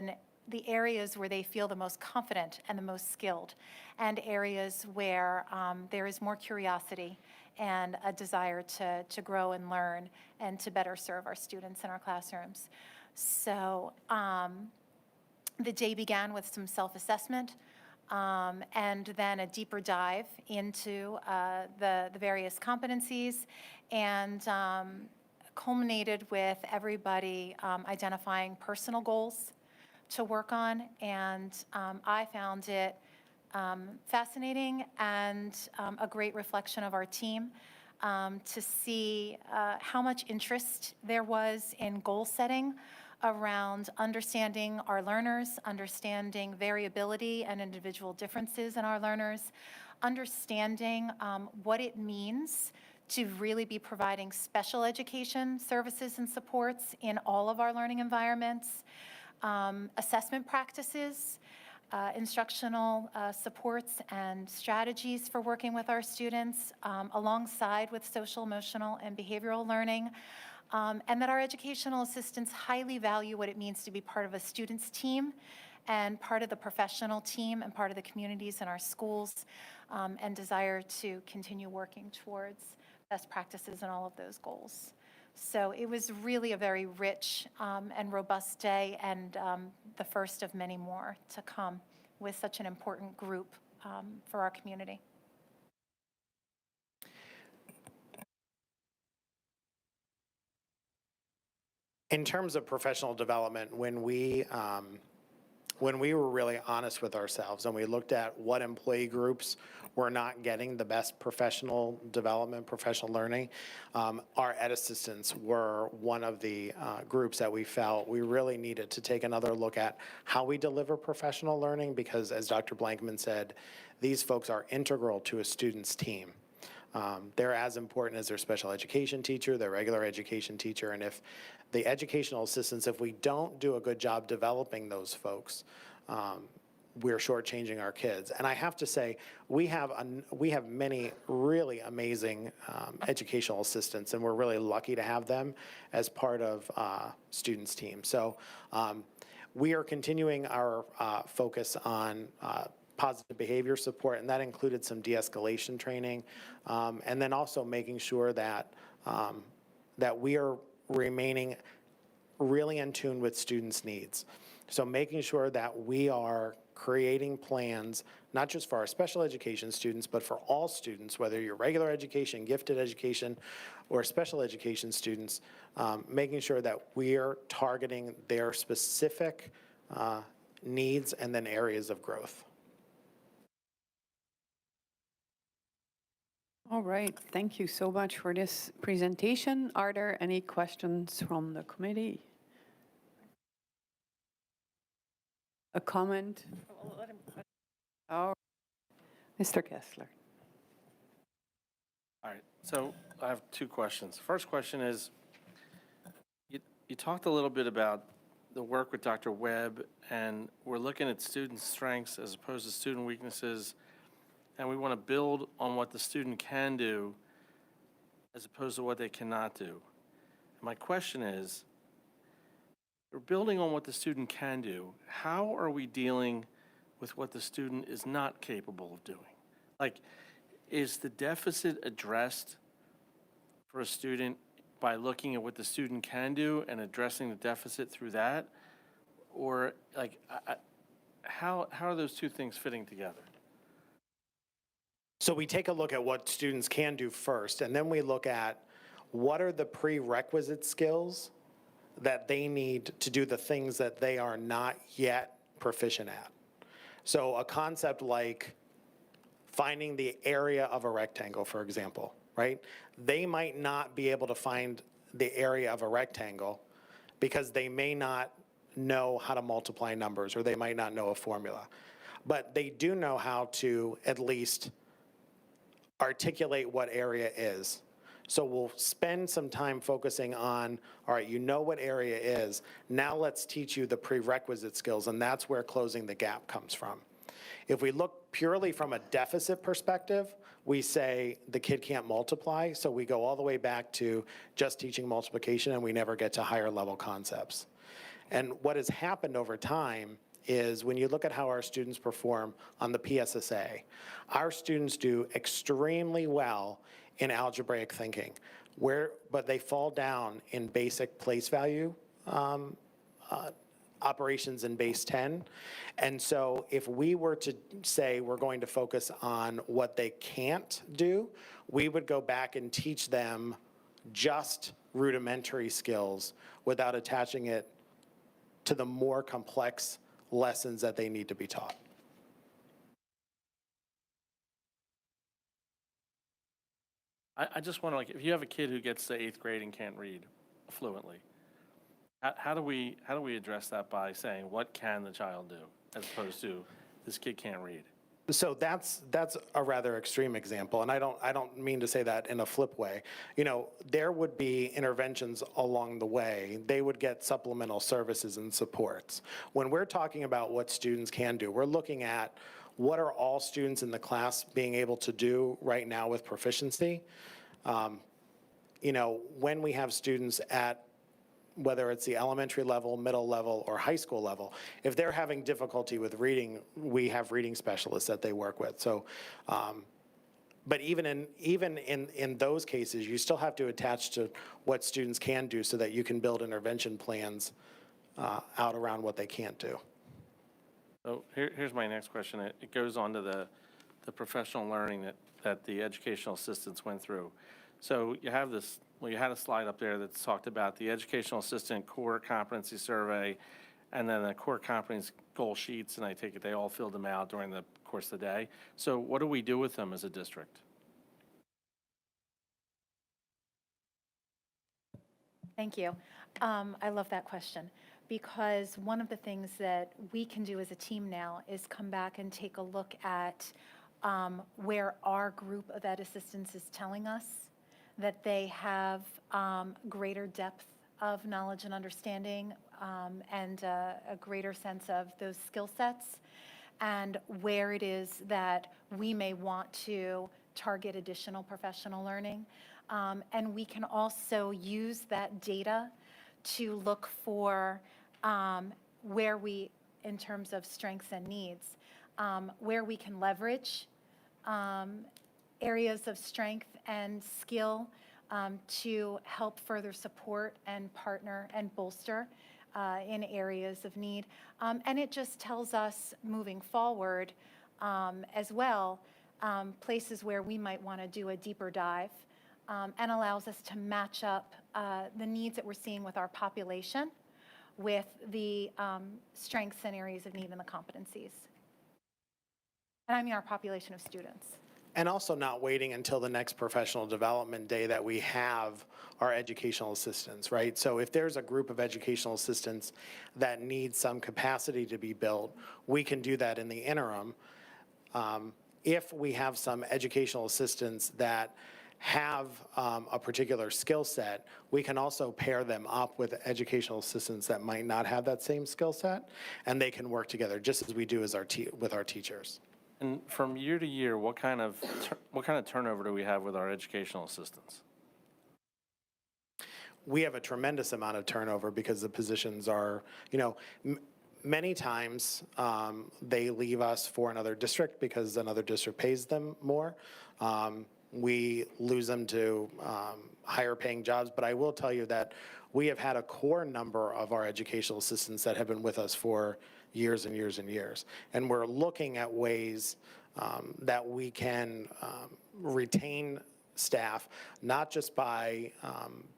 the areas where they feel the most confident and the most skilled, and areas where there is more curiosity and a desire to grow and learn and to better serve our students in our classrooms. So the day began with some self-assessment and then a deeper dive into the various competencies, and culminated with everybody identifying personal goals to work on. And I found it fascinating and a great reflection of our team to see how much interest there was in goal setting around understanding our learners, understanding variability and individual differences in our learners, understanding what it means to really be providing special education services and supports in all of our learning environments, assessment practices, instructional supports and strategies for working with our students, alongside with social, emotional, and behavioral learning, and that our educational assistants highly value what it means to be part of a student's team and part of the professional team and part of the communities in our schools, and desire to continue working towards best practices in all of those goals. So it was really a very rich and robust day, and the first of many more to come with such an important group for our community. In terms of professional development, when we were really honest with ourselves and we looked at what employee groups were not getting the best professional development, professional learning, our Ed Assistants were one of the groups that we felt we really needed to take another look at how we deliver professional learning, because as Dr. Blankman said, these folks are integral to a student's team. They're as important as their special education teacher, their regular education teacher, and if the educational assistants, if we don't do a good job developing those folks, we're shortchanging our kids. And I have to say, we have many really amazing educational assistants, and we're really lucky to have them as part of students' team. So we are continuing our focus on positive behavior support, and that included some de-escalation training, and then also making sure that that we are remaining really in tune with students' needs. So making sure that we are creating plans, not just for our special education students, but for all students, whether you're regular education, gifted education, or special education students, making sure that we are targeting their specific needs and then areas of growth. All right, thank you so much for this presentation. Are there any questions from the committee? A comment? Oh, Mr. Kessler. All right, so I have two questions. First question is, you talked a little bit about the work with Dr. Webb, and we're looking at student strengths as opposed to student weaknesses, and we want to build on what the student can do as opposed to what they cannot do. My question is, we're building on what the student can do. How are we dealing with what the student is not capable of doing? Like, is the deficit addressed for a student by looking at what the student can do and addressing the deficit through that? Or like, how are those two things fitting together? So we take a look at what students can do first, and then we look at what are the prerequisite skills that they need to do the things that they are not yet proficient at. So a concept like finding the area of a rectangle, for example, right? They might not be able to find the area of a rectangle because they may not know how to multiply numbers, or they might not know a formula. But they do know how to at least articulate what area is. So we'll spend some time focusing on, all right, you know what area is, now let's teach you the prerequisite skills, and that's where closing the gap comes from. If we look purely from a deficit perspective, we say the kid can't multiply, so we go all the way back to just teaching multiplication, and we never get to higher level concepts. And what has happened over time is when you look at how our students perform on the PSSA, our students do extremely well in algebraic thinking, but they fall down in basic place value operations in base 10. And so if we were to say we're going to focus on what they can't do, we would go back and teach them just rudimentary skills without attaching it to the more complex lessons that they need to be taught. I just wonder, like, if you have a kid who gets to 8th grade and can't read fluently, how do we address that by saying, what can the child do, as opposed to, this kid can't read? So that's a rather extreme example, and I don't mean to say that in a flip way. You know, there would be interventions along the way. They would get supplemental services and supports. When we're talking about what students can do, we're looking at what are all students in the class being able to do right now with proficiency. You know, when we have students at whether it's the elementary level, middle level, or high school level, if they're having difficulty with reading, we have reading specialists that they work with. So, but even in those cases, you still have to attach to what students can do so that you can build intervention plans out around what they can't do. So here's my next question. It goes on to the professional learning that the educational assistants went through. So you have this, well, you had a slide up there that talked about the educational assistant core competency survey and then the core competency goal sheets, and I take it they all filled them out during the course of the day. So what do we do with them as a district? Thank you. I love that question, because one of the things that we can do as a team now is come back and take a look at where our group of ed assistants is telling us that they have greater depth of knowledge and understanding and a greater sense of those skill sets, and where it is that we may want to target additional professional learning. And we can also use that data to look for where we, in terms of strengths and needs, where we can leverage areas of strength and skill to help further support and partner and bolster in areas of need. And it just tells us moving forward as well, places where we might want to do a deeper dive, and allows us to match up the needs that we're seeing with our population with the strengths and areas of need and the competencies. And I mean our population of students. and also not waiting until the next professional development day that we have our educational assistants, right? So if there's a group of educational assistants that needs some capacity to be built, we can do that in the interim. If we have some educational assistants that have a particular skill set, we can also pair them up with educational assistants that might not have that same skill set, and they can work together just as we do as with our teachers. And from year to year, what kind of turnover do we have with our educational assistants? We have a tremendous amount of turnover because the positions are, many times they leave us for another district because another district pays them more. We lose them to higher paying jobs, but I will tell you that we have had a core number of our educational assistants that have been with us for years and years and years. And we're looking at ways that we can retain staff, not just by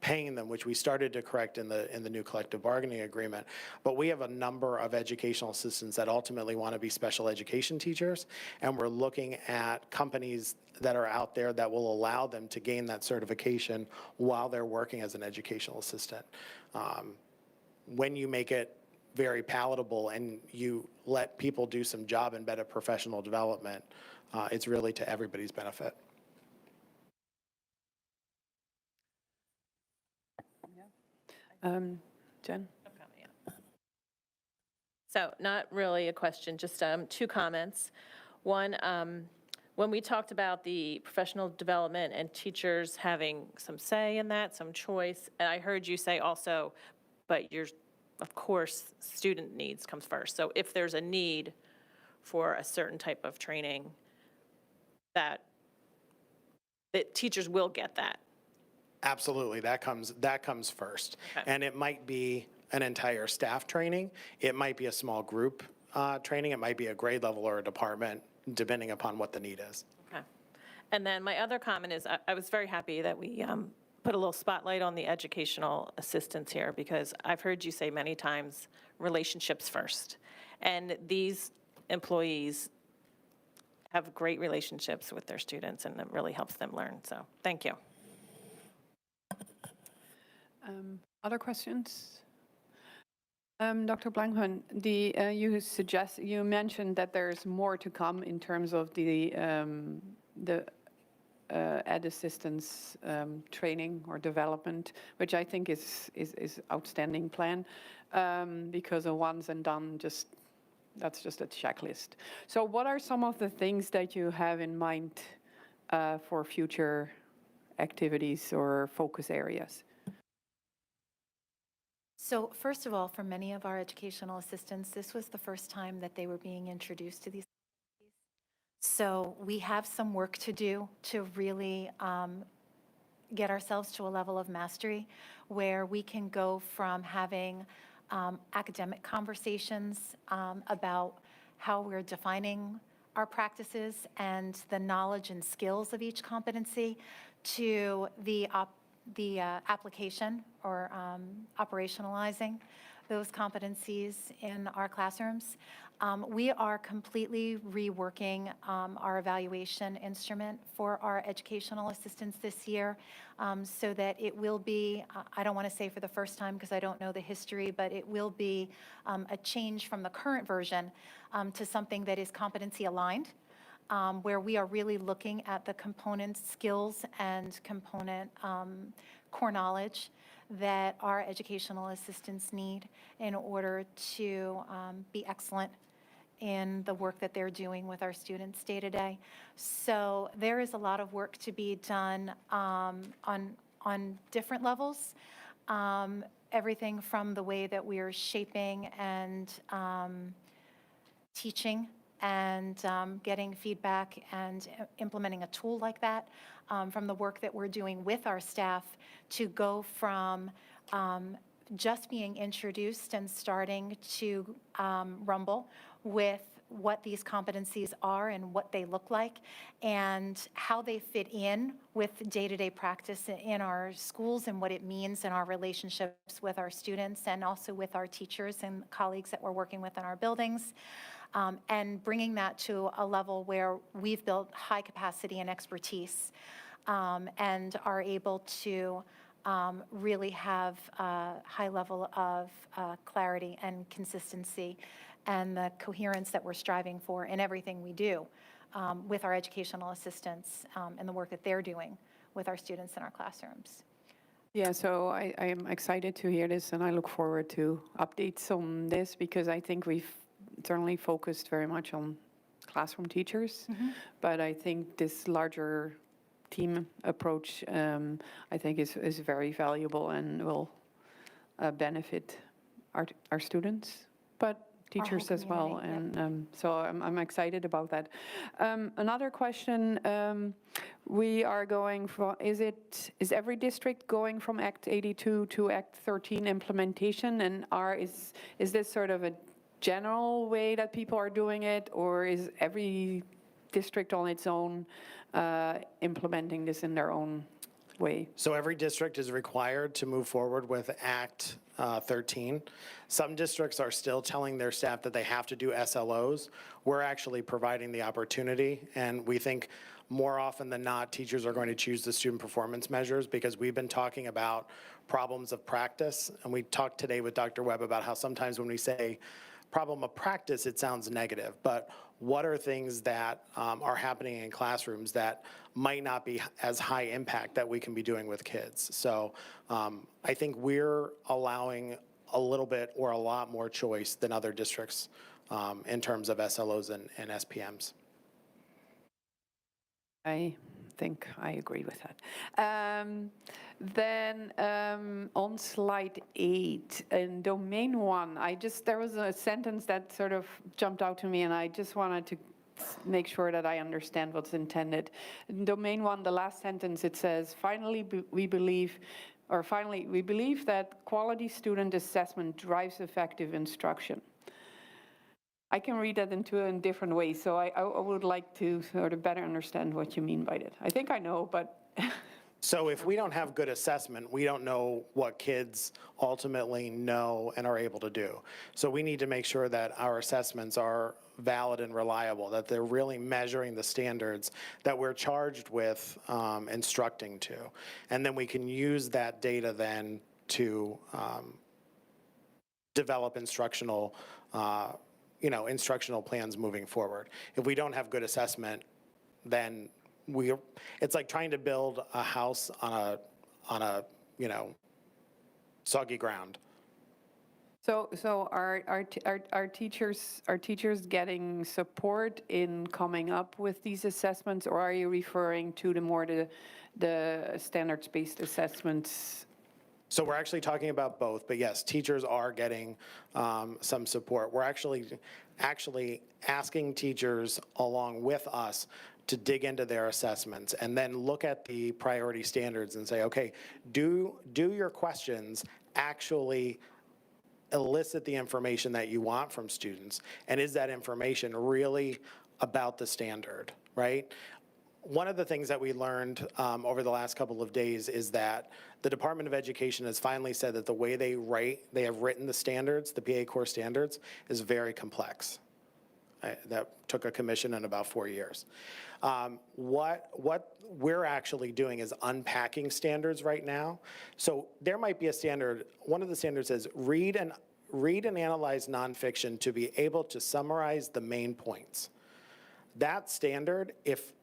paying them, which we started to correct in the new collective bargaining agreement, but we have a number of educational assistants that ultimately want to be special education teachers, and we're looking at companies that are out there that will allow them to gain that certification while they're working as an educational assistant. When you make it very palatable and you let people do some job embedded professional development, it's really to everybody's benefit. Jen? So not really a question, just two comments. One, when we talked about the professional development and teachers having some say in that, some choice, and I heard you say also, but of course, student needs comes first. So if there's a need for a certain type of training, that teachers will get that. Absolutely, that comes first. Okay. And it might be an entire staff training. It might be a small group training. It might be a grade level or a department, depending upon what the need is. Okay. And then my other comment is I was very happy that we put a little spotlight on the educational assistants here, because I've heard you say many times, relationships first. And these employees have great relationships with their students, and it really helps them learn. So thank you. Other questions? Dr. Blankman, you mentioned that there's more to come in terms of the ed assistance training or development, which I think is outstanding plan, because a once and done, that's just a checklist. So what are some of the things that you have in mind for future activities or focus areas? So first of all, for many of our educational assistants, this was the first time that they were being introduced to these. So we have some work to do to really get ourselves to a level of mastery where we can go from having academic conversations about how we're defining our practices and the knowledge and skills of each competency to the application or operationalizing those competencies in our classrooms. We are completely reworking our evaluation instrument for our educational assistants this year, so that it will be, I don't want to say for the first time because I don't know the history, but it will be a change from the current version to something that is competency aligned. Where we are really looking at the component skills and component core knowledge that our educational assistants need in order to be excellent in the work that they're doing with our students day to day. So there is a lot of work to be done on different levels. Everything from the way that we are shaping and teaching and getting feedback and implementing a tool like that, from the work that we're doing with our staff to go from just being introduced and starting to rumble with what these competencies are and what they look like and how they fit in with day-to-day practice in our schools and what it means in our relationships with our students and also with our teachers and colleagues that we're working with in our buildings. and bringing that to a level where we've built high capacity and expertise, and are able to really have a high level of clarity and consistency and the coherence that we're striving for in everything we do with our educational assistants and the work that they're doing with our students in our classrooms. Yeah, so I am excited to hear this, and I look forward to updates on this, because I think we've certainly focused very much on classroom teachers, but I think this larger team approach, I think is very valuable and will benefit our students, but teachers as well. community, And so I'm excited about that. Another question, we are going from, is every district going from Act 82 to Act 13 implementation? And is this sort of a general way that people are doing it, or is every district on its own implementing this in their own way? So every district is required to move forward with Act 13. Some districts are still telling their staff that they have to do SLOs. We're actually providing the opportunity, and we think more often than not, teachers are going to choose the student performance measures, because we've been talking about problems of practice, and we talked today with Dr. Webb about how sometimes when we say problem of practice, it sounds negative, but what are things that are happening in classrooms that might not be as high impact that we can be doing with kids? So I think we're allowing a little bit or a lot more choice than other districts in terms of SLOs and SPMs. I think I agree with that. Then on slide 8, in domain 1, there was a sentence that sort of jumped out to me, and I just wanted to make sure that I understand what's intended. In domain 1, the last sentence, it says, finally, we believe that quality student assessment drives effective instruction. I can read that into a different way, so I would like to sort of better understand what you mean by that. I think I know, but... So if we don't have good assessment, we don't know what kids ultimately know and are able to do. So we need to make sure that our assessments are valid and reliable, that they're really measuring the standards that we're charged with instructing to. And then we can use that data then to develop instructional plans moving forward. If we don't have good assessment, then it's like trying to build a house on a soggy ground. So are teachers getting support in coming up with these assessments, or are you referring to the standards-based assessments? So we're actually talking about both, but yes, teachers are getting some support. We're actually asking teachers along with us to dig into their assessments and then look at the priority standards and say, okay, do your questions actually elicit the information that you want from students? And is that information really about the standard, right? One of the things that we learned over the last couple of days is that the Department of Education has finally said that the way they have written the standards, the PA core standards, is very complex. That took a commission in about 4 years. What we're actually doing is unpacking standards right now. So there might be a standard, one of the standards says, read and analyze nonfiction to be able to summarize the main points. That standard, if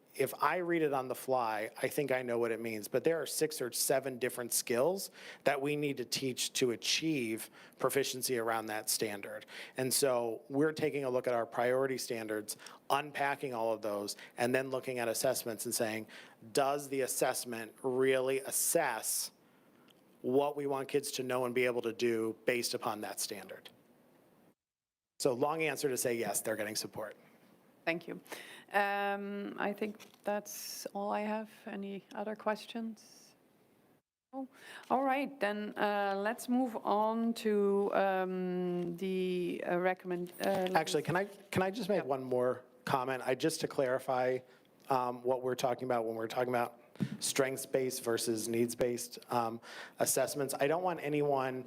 I read it on the fly, I think I know what it means, but there are 6 or 7 different skills that we need to teach to achieve proficiency around that standard. And so we're taking a look at our priority standards, unpacking all of those, and then looking at assessments and saying, does the assessment really assess what we want kids to know and be able to do based upon that standard? So long answer to say yes, they're getting support. Thank you. I think that's all I have. Any other questions? Oh, all right, then let's move on to the recommend. Actually, can I just make one more comment? Just to clarify what we're talking about when we're talking about strengths-based versus needs-based assessments. I don't want anyone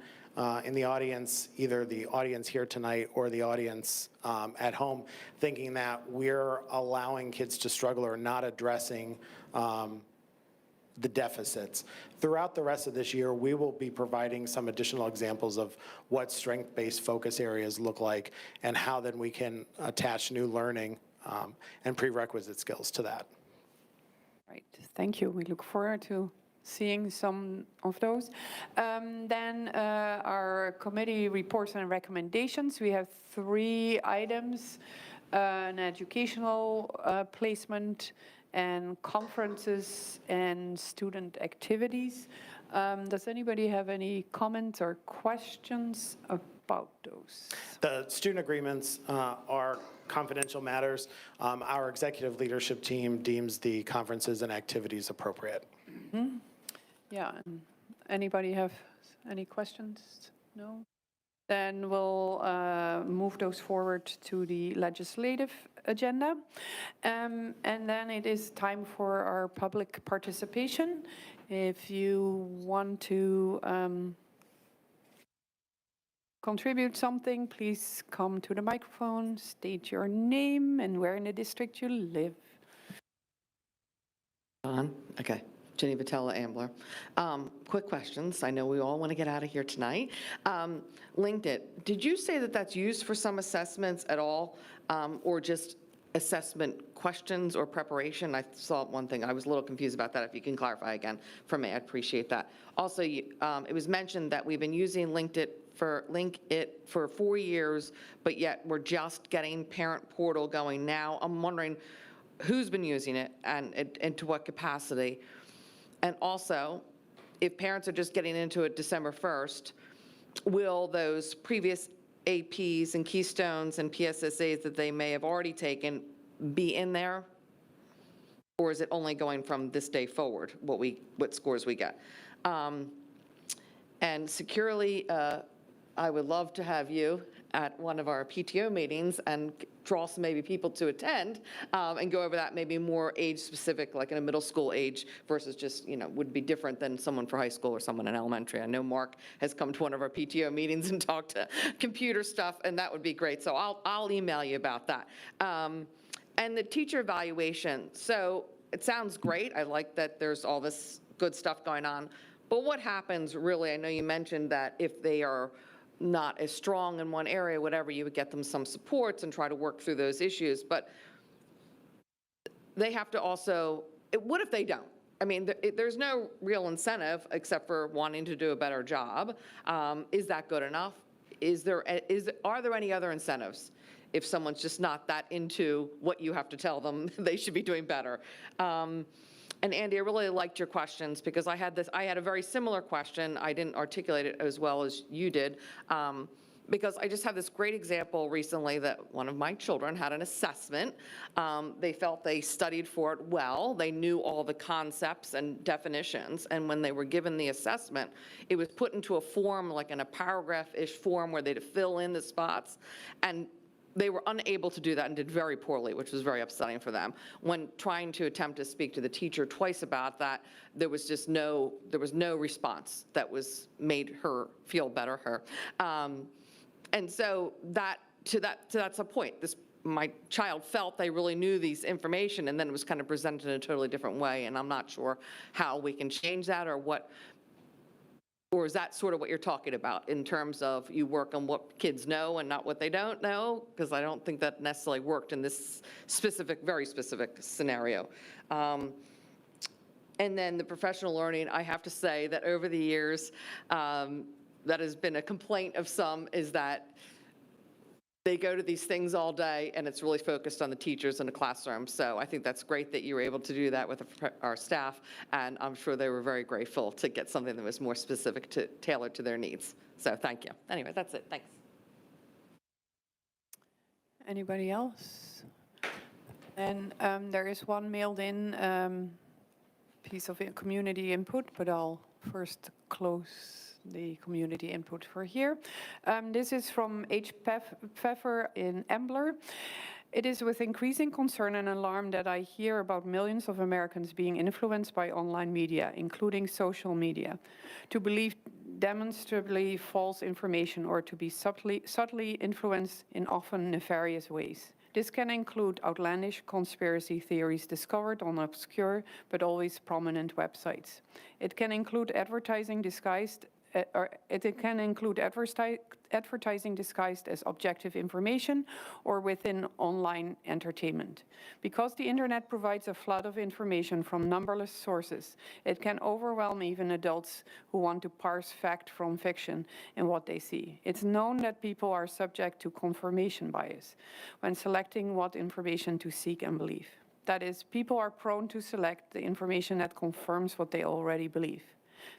in the audience, either the audience here tonight or the audience at home, thinking that we're allowing kids to struggle or not addressing the deficits. Throughout the rest of this year, we will be providing some additional examples of what strength-based focus areas look like and how then we can attach new learning and prerequisite skills to that. Right, thank you. We look forward to seeing some of those. Then our committee reports and recommendations. We have 3 items, an educational placement, and conferences and student activities. Does anybody have any comments or questions about those? The student agreements are confidential matters. Our executive leadership team deems the conferences and activities appropriate. Mm-hmm. Yeah, anybody have any questions? No? Then we'll move those forward to the legislative agenda. And then it is time for our public participation. If you want to contribute something, please come to the microphone, state your name and where in the district you live. On? Okay. Jenny Vitella, Ambler. Quick questions. I know we all want to get out of here tonight. LinkedIn, did you say that that's used for some assessments at all, or just assessment questions or preparation? I saw one thing. I was a little confused about that. If you can clarify again for me, I'd appreciate that. Also, it was mentioned that we've been using LinkedIn for 4 years, but yet we're just getting parent portal going now. I'm wondering who's been using it and to what capacity. And also, if parents are just getting into it December 1st, will those previous APs and Keystones and PSSAs that they may have already taken be in there? Or is it only going from this day forward, what scores we get? And securely, I would love to have you at one of our PTO meetings and draw some maybe people to attend and go over that maybe more age specific, like in a middle school age versus just, would be different than someone for high school or someone in elementary. I know Mark has come to one of our PTO meetings and talked to computer stuff, and that would be great. So I'll email you about that. And the teacher evaluation. So it sounds great. I like that there's all this good stuff going on. But what happens really, I know you mentioned that if they are not as strong in one area, whatever, you would get them some supports and try to work through those issues. But they have to also, what if they don't? I mean, there's no real incentive except for wanting to do a better job. Is that good enough? Are there any other incentives if someone's just not that into what you have to tell them they should be doing better? And Andy, I really liked your questions because I had a very similar question. I didn't articulate it as well as you did because I just had this great example recently that one of my children had an assessment. They felt they studied for it well. They knew all the concepts and definitions. And when they were given the assessment, it was put into a form, like in a paragraph-ish form where they'd fill in the spots. And they were unable to do that and did very poorly, which was very upsetting for them. When trying to attempt to speak to the teacher twice about that, there was no response that made her feel better. And so that's a point. My child felt they really knew these information, and then it was kind of presented in a totally different way. And I'm not sure how we can change that or is that sort of what you're talking about in terms of you work on what kids know and not what they don't know? Because I don't think that necessarily worked in this very specific scenario. And then the professional learning, I have to say that over the years, that has been a complaint of some is that they go to these things all day and it's really focused on the teachers in the classroom. So I think that's great that you were able to do that with our staff, and I'm sure they were very grateful to get something that was more specific tailored to their needs. So thank you. Anyway, that's it. Thanks. Anybody else? And there is one mailed in piece of community input, but I'll first close the community input for here. This is from H. Pfeffer in Ambler. It is with increasing concern and alarm that I hear about millions of Americans being influenced by online media, including social media, to believe demonstrably false information or to be subtly influenced in often nefarious ways. This can include outlandish conspiracy theories discovered on obscure but always prominent websites. It can include advertising disguised advertising disguised as objective information or within online entertainment. Because the internet provides a flood of information from numberless sources, it can overwhelm even adults who want to parse fact from fiction in what they see. It's known that people are subject to confirmation bias when selecting what information to seek and believe. That is, people are prone to select the information that confirms what they already believe.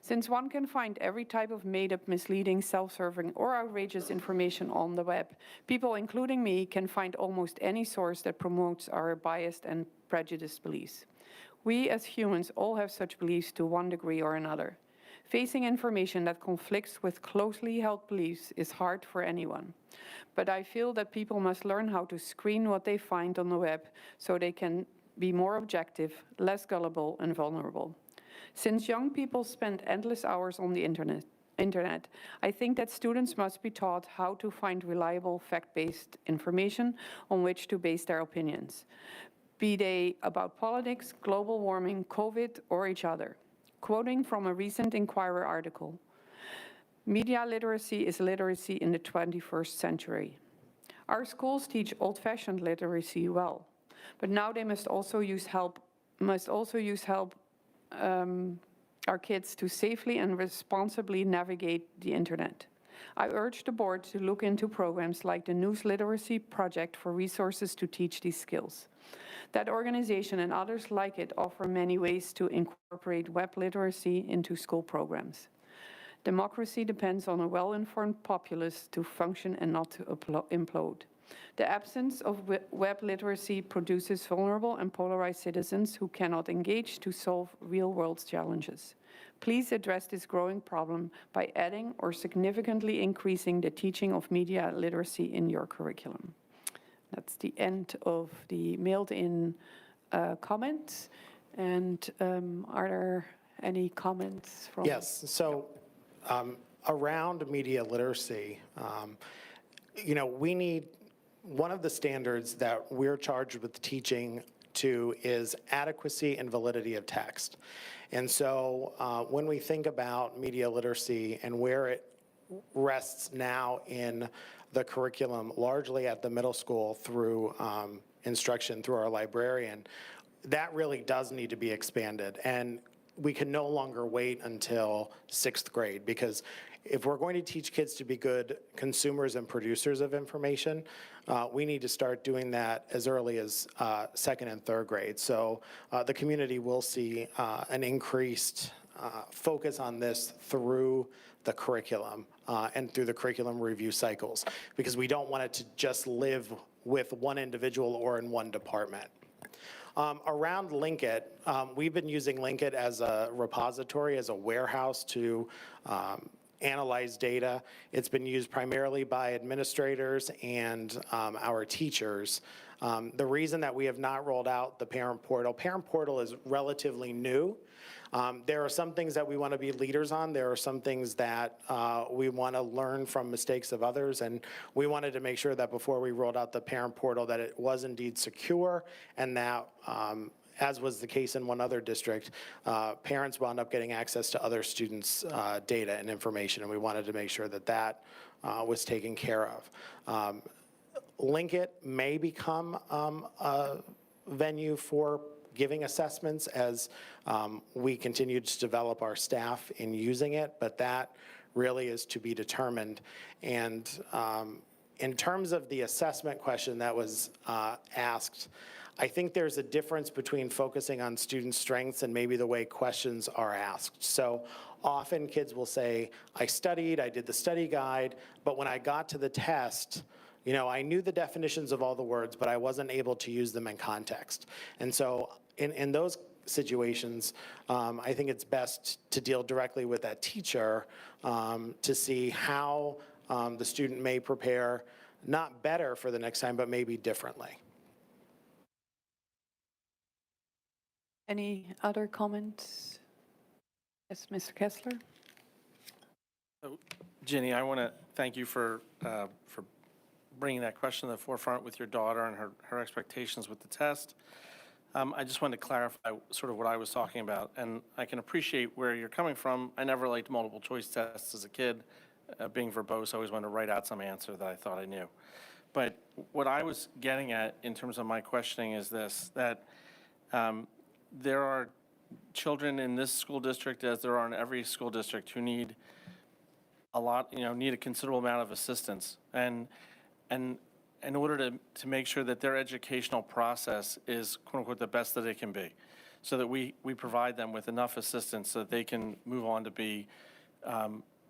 Since one can find every type of made-up, misleading, self-serving, or outrageous information on the web, people, including me, can find almost any source that promotes our biased and prejudiced beliefs. We as humans all have such beliefs to one degree or another. Facing information that conflicts with closely held beliefs is hard for anyone. But I feel that people must learn how to screen what they find on the web so they can be more objective, less gullible, and vulnerable. Since young people spend endless hours on the internet, I think that students must be taught how to find reliable, fact-based information on which to base their opinions, be they about politics, global warming, COVID, or each other. Quoting from a recent Inquirer article, "Media literacy is literacy in the 21st century. Our schools teach old-fashioned literacy well, but now they must also use help our kids to safely and responsibly navigate the internet. I urge the board to look into programs like the News Literacy Project for resources to teach these skills. That organization and others like it offer many ways to incorporate web literacy into school programs. Democracy depends on a well-informed populace to function and not to implode. The absence of web literacy produces vulnerable and polarized citizens who cannot engage to solve real-world challenges. Please address this growing problem by adding or significantly increasing the teaching of media literacy in your curriculum." That's the end of the mailed-in comments. And are there any comments from? Yes, so around media literacy, we need, one of the standards that we're charged with teaching to is adequacy and validity of text. And so when we think about media literacy and where it rests now in the curriculum, largely at the middle school through instruction through our librarian, that really does need to be expanded. And we can no longer wait until 6th grade, because if we're going to teach kids to be good consumers and producers of information, we need to start doing that as early as 2nd and 3rd grade. So the community will see an increased focus on this through the curriculum and through the curriculum review cycles, because we don't want it to just live with one individual or in one department. Around Linkit, we've been using Linkit as a repository, as a warehouse to analyze data. It's been used primarily by administrators and our teachers. The reason that we have not rolled out the parent portal is relatively new. There are some things that we want to be leaders on. There are some things that we want to learn from mistakes of others, and we wanted to make sure that before we rolled out the parent portal that it was indeed secure, and that, as was the case in one other district, parents wound up getting access to other students' data and information, and we wanted to make sure that that was taken care of. Linkit may become a venue for giving assessments as we continue to develop our staff in using it, but that really is to be determined. And in terms of the assessment question that was asked, I think there's a difference between focusing on student strengths and maybe the way questions are asked. So often kids will say, I studied, I did the study guide, but when I got to the test, I knew the definitions of all the words, but I wasn't able to use them in context. And so in those situations, I think it's best to deal directly with that teacher to see how the student may prepare, not better for the next time, but maybe differently. Any other comments? Yes, Mr. Kessler? Ginny, I want to thank you for bringing that question to the forefront with your daughter and her expectations with the test. I just wanted to clarify sort of what I was talking about, and I can appreciate where you're coming from. I never liked multiple choice tests as a kid. Being verbose, I always wanted to write out some answer that I thought I knew. But what I was getting at in terms of my questioning is this, that there are children in this school district, as there are in every school district, who need a lot, need a considerable amount of assistance. And in order to make sure that their educational process is, quote unquote, the best that it can be, so that we provide them with enough assistance so that they can move on to be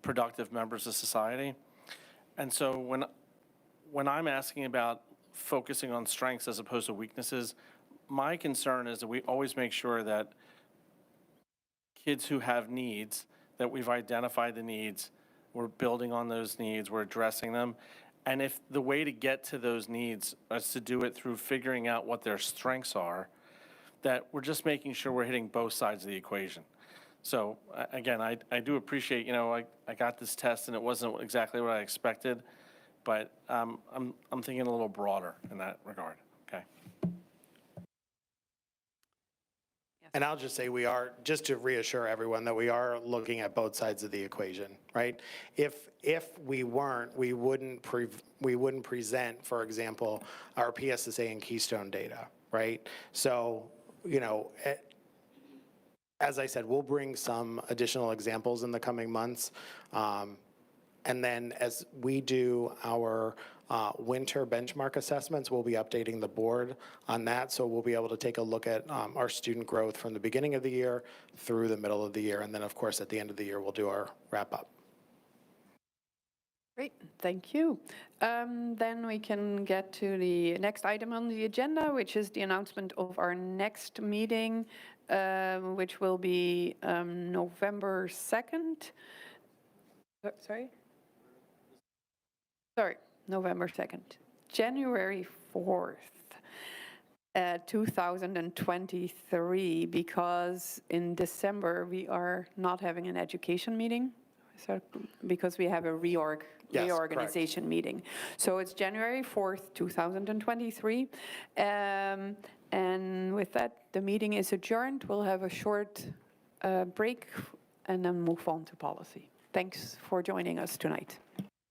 productive members of society. And so when I'm asking about focusing on strengths as opposed to weaknesses, my concern is that we always make sure that kids who have needs, that we've identified the needs, we're building on those needs, we're addressing them. And if the way to get to those needs is to do it through figuring out what their strengths are, that we're just making sure we're hitting both sides of the equation. So again, I do appreciate, I got this test and it wasn't exactly what I expected, but I'm thinking a little broader in that regard, okay? And I'll just say just to reassure everyone that we are looking at both sides of the equation, right? If we weren't, we wouldn't present, for example, our PSSA and Keystone data, right? So, as I said, we'll bring some additional examples in the coming months. And then as we do our winter benchmark assessments, we'll be updating the board on that. So we'll be able to take a look at our student growth from the beginning of the year through the middle of the year. And then, of course, at the end of the year, we'll do our wrap up. Great, thank you. Then we can get to the next item on the agenda, which is the announcement of our next meeting, which will be November 2nd. Sorry, November 2nd. January 4th, 2023, because in December we are not having an education meeting, so because we have a reorganization meeting. So it's January 4th, 2023. And with that, the meeting is adjourned. We'll have a short break and then move on to policy. Thanks for joining us tonight.